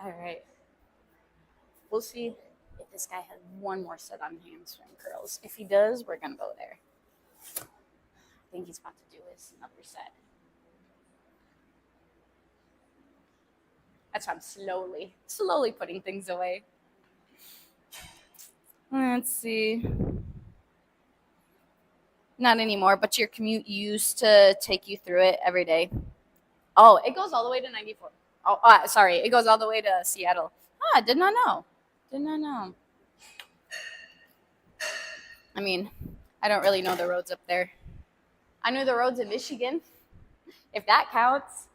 All right. We'll see if this guy has one more set on hamstring curls. If he does, we're going to go there. I think he's about to do his another set. That's why I'm slowly putting things away. Let's see. Not anymore, but your commute used to take you through it every day. Oh, it goes all the way to 94. Oh, sorry. It goes all the way to Seattle. Ah, did not know. Did not know. I mean, I don't really know the roads up there. I knew the roads in Michigan, if that counts.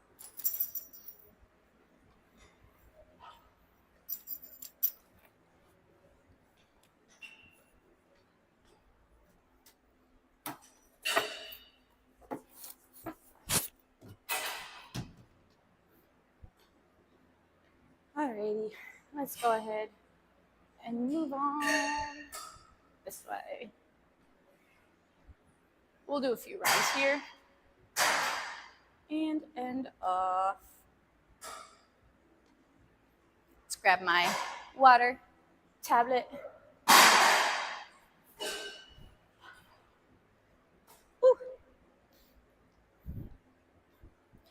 Alrighty, let's go ahead and move on this way. We'll do a few rounds here and end off. Let's grab my water tablet. Woo.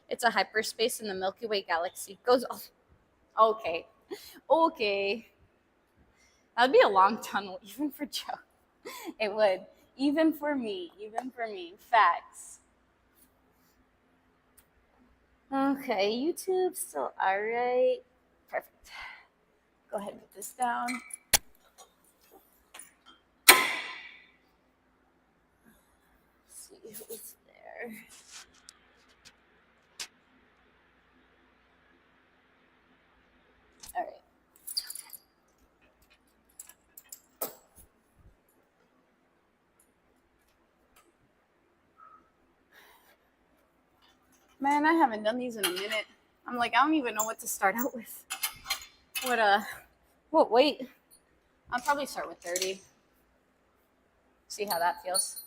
It's a hyperspace in the Milky Way galaxy. Goes off. Okay. That'd be a long tunnel, even for Joe. It would. Even for me. Facts. Okay, YouTube still alright. Perfect. Go ahead and put this down. Let's see who's there. All right. Man, I haven't done these in a minute. I'm like, I don't even know what to start out with. Wait. I'll probably start with 30. See how that feels.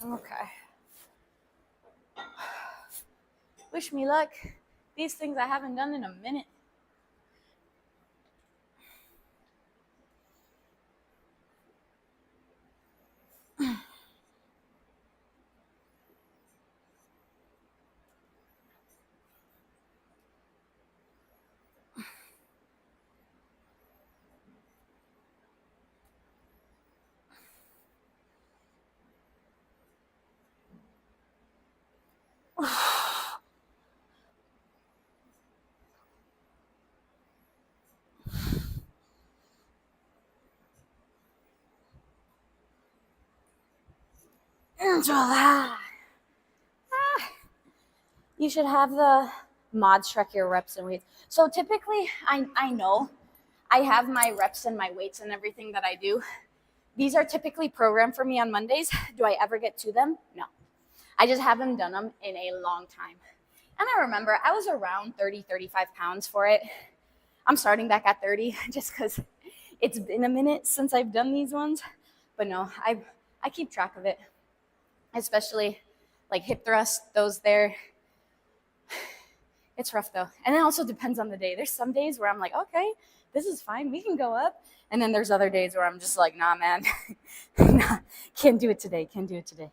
Okay. Wish me luck. These things I haven't done in a minute. Angela. You should have the mods track your reps and weights. So typically, I know I have my reps and my weights and everything that I do. These are typically programmed for me on Mondays. Do I ever get to them? No. I just haven't done them in a long time. And I remember I was around 30, 35 pounds for it. I'm starting back at 30 just because it's been a minute since I've done these ones. But no, I keep track of it, especially like hip thrust, those there. It's rough though. And it also depends on the day. There's some days where I'm like, okay, this is fine. We can go up. And then there's other days where I'm just like, nah, man. Nah, can't do it today. Can't do it today.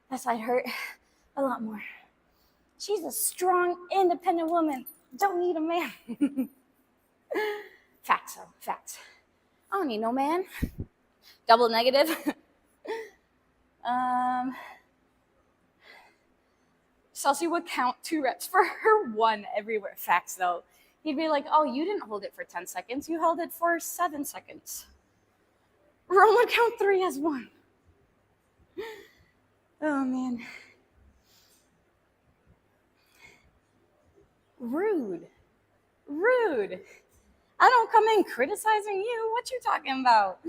That side hurt a lot more. She's a strong, independent woman. Don't need a man. Facts, though. Facts. I don't need no man. Double negative. Chelsea would count 2 reps for her 1 everywhere. Facts, though. He'd be like, oh, you didn't hold it for 10 seconds. You held it for 7 seconds. Rome would count 3 as 1. Oh, man. Rude. Rude. I don't come in criticizing you. What you talking about?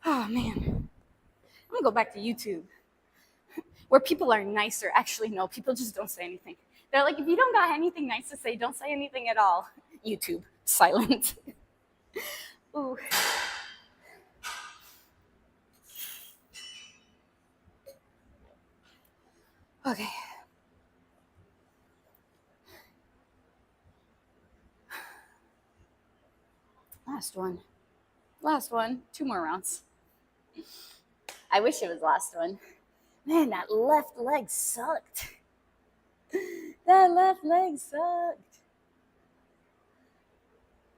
Oh, man. I'm going to go back to YouTube where people are nicer. Actually, no, people just don't say anything. They're like, if you don't got anything nice to say, don't say anything at all. YouTube, silent. Ooh. Okay. Last one. Last one. 2 more rounds. I wish it was last one. Man, that left leg sucked. That left leg sucked.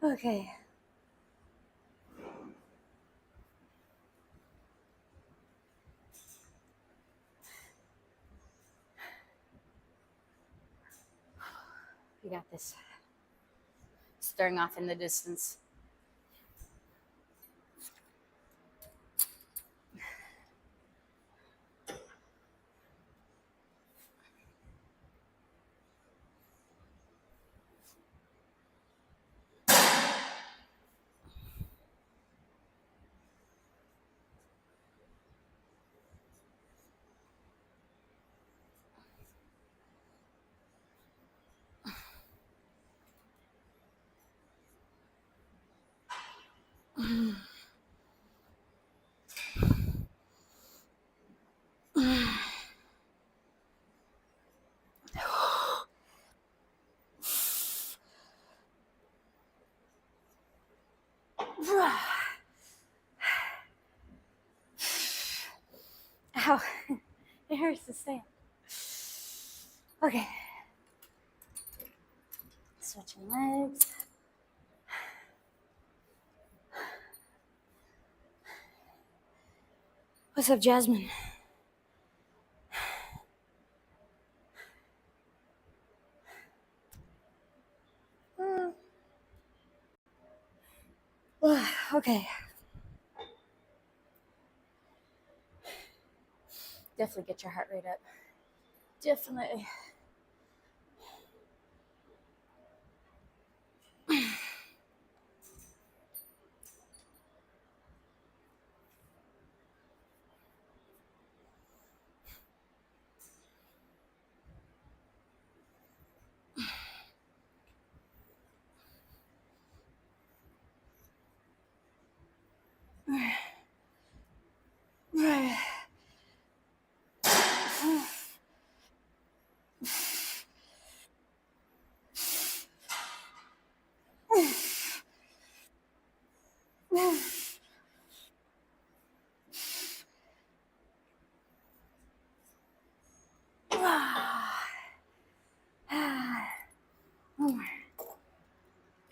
Okay. We got this. Staring off in the distance. Ow. It hurts to stand. Okay. Switching legs. What's up, Jasmine? Okay. Definitely get your heart rate up. Definitely.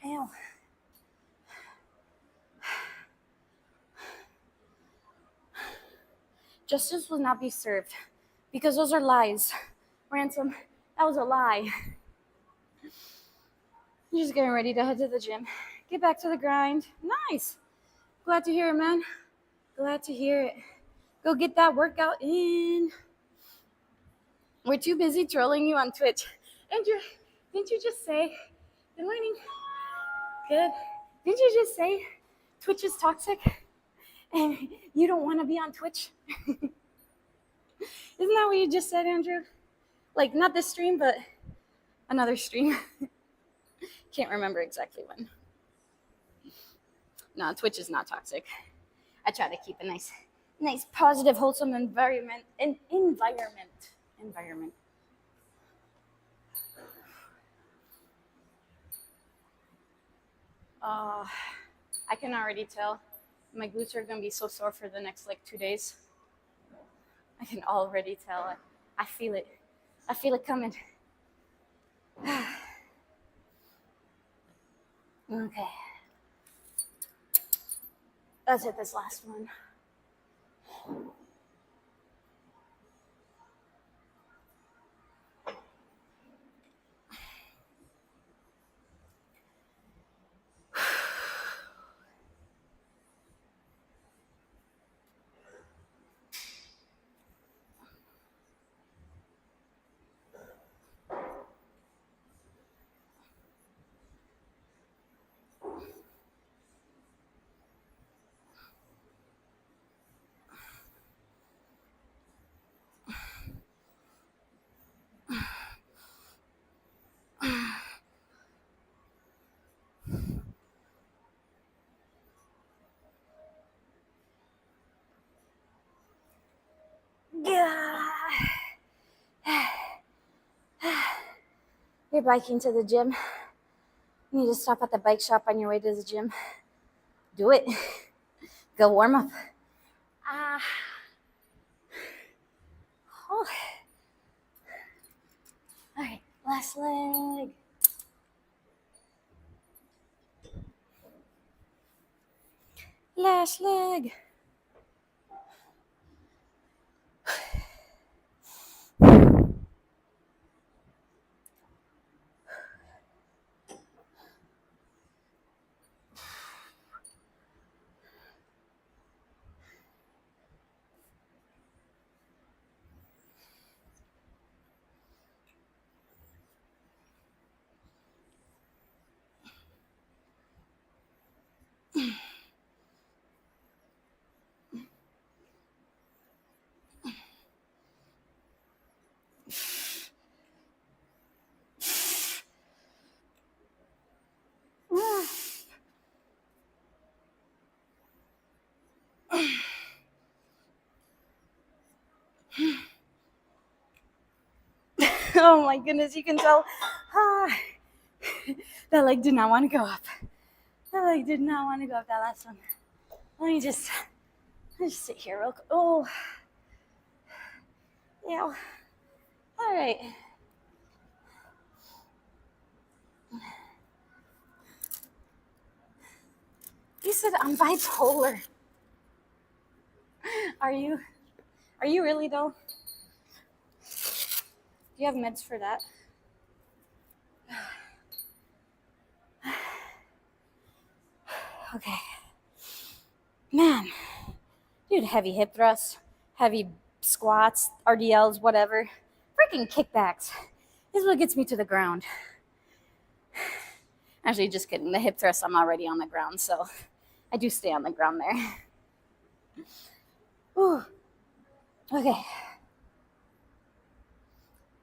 Ew. Justice will not be served because those are lies. Ransom, that was a lie. You're just getting ready to head to the gym. Get back to the grind. Nice. Glad to hear it, man. Glad to hear it. Go get that workout in. We're too busy trolling you on Twitch. Andrew, didn't you just say, good morning? Good. Didn't you just say Twitch is toxic and you don't want to be on Twitch? Isn't that what you just said, Andrew? Like, not this stream, but another stream. Can't remember exactly when. No, Twitch is not toxic. I try to keep a nice, positive, wholesome environment. Environment. I can already tell my glutes are gonna be so sore for the next like 2 days. I can already tell it. I feel it. I feel it coming. Okay. Let's hit this last one. You're biking to the gym. You need to stop at the bike shop on your way to the gym. Do it. Go warm up. Oh. All right, last leg. Last leg. Oh my goodness, you can tell. That leg did not want to go up. That leg did not want to go up, that last one. Let me just sit here real quick. Oh, yeah. All right. said I'm bipolar. Are you? Are you really though? Do you have meds for that? Okay. Man, dude, heavy hip thrusts, heavy squats, RDLs, whatever. Freaking kickbacks is what gets me to the ground. Actually, just kidding. The hip thrust, I'm already on the ground, so I do stay on the ground there. Ooh. Okay.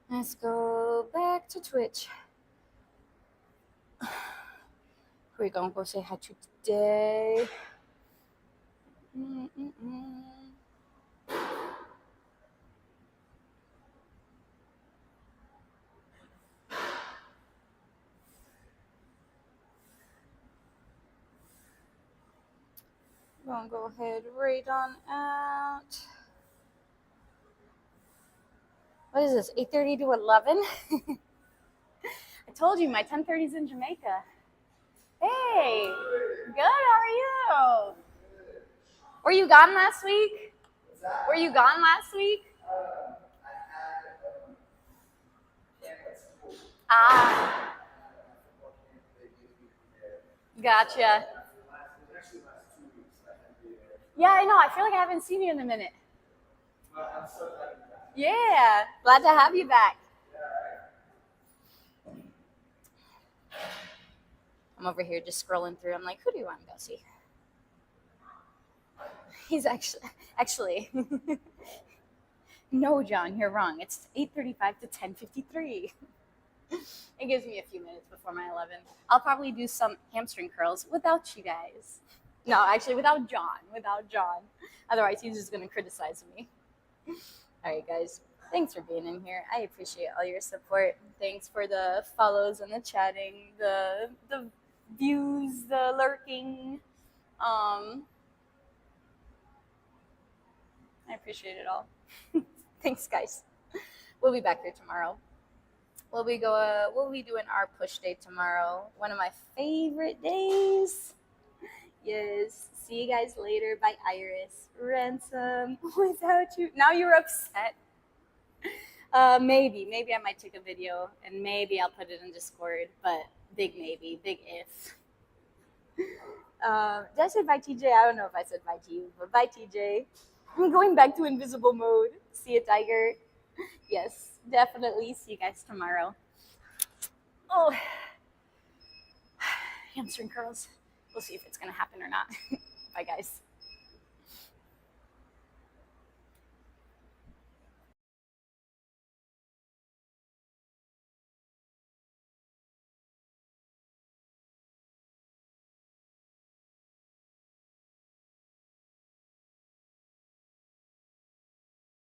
Let's go back to Twitch. Who are we gonna go say hi to today? Gonna go ahead right on out. What is this? 8:30 to 11? I told you my 10:30 is in Jamaica. Hey, good. How are you? Were you gone last week? Were you gone last week? Ah, gotcha. Yeah, I know. I feel like I haven't seen you in a minute. Yeah, glad to have you back. I'm over here just scrolling through. I'm like, who do you want to go see? He's actually. No, John, you're wrong. It's 8:35 to 10:53. It gives me a few minutes before my 11. I'll probably do some hamstring curls without you guys. No, actually, without John. Without John. Otherwise, he's just going to criticize me. All right, guys. Thanks for being in here. I appreciate all your support. Thanks for the follows and the chatting, the views, the lurking. I appreciate it all. Thanks, guys. We'll be back here tomorrow. We'll be doing our push day tomorrow. One of my favorite days. Yes. See you guys later. Bye, Iris. Ransom. Without you. Now you're upset. Maybe I might take a video and maybe I'll put it in Discord, but big maybe, big if. Did I say bye, TJ? I don't know if I said bye to you, but bye, TJ. I'm going back to invisible mode. See you, Tiger. Yes, definitely. See you guys tomorrow. Oh, hamstring curls. We'll see if it's gonna happen or not. Bye, guys.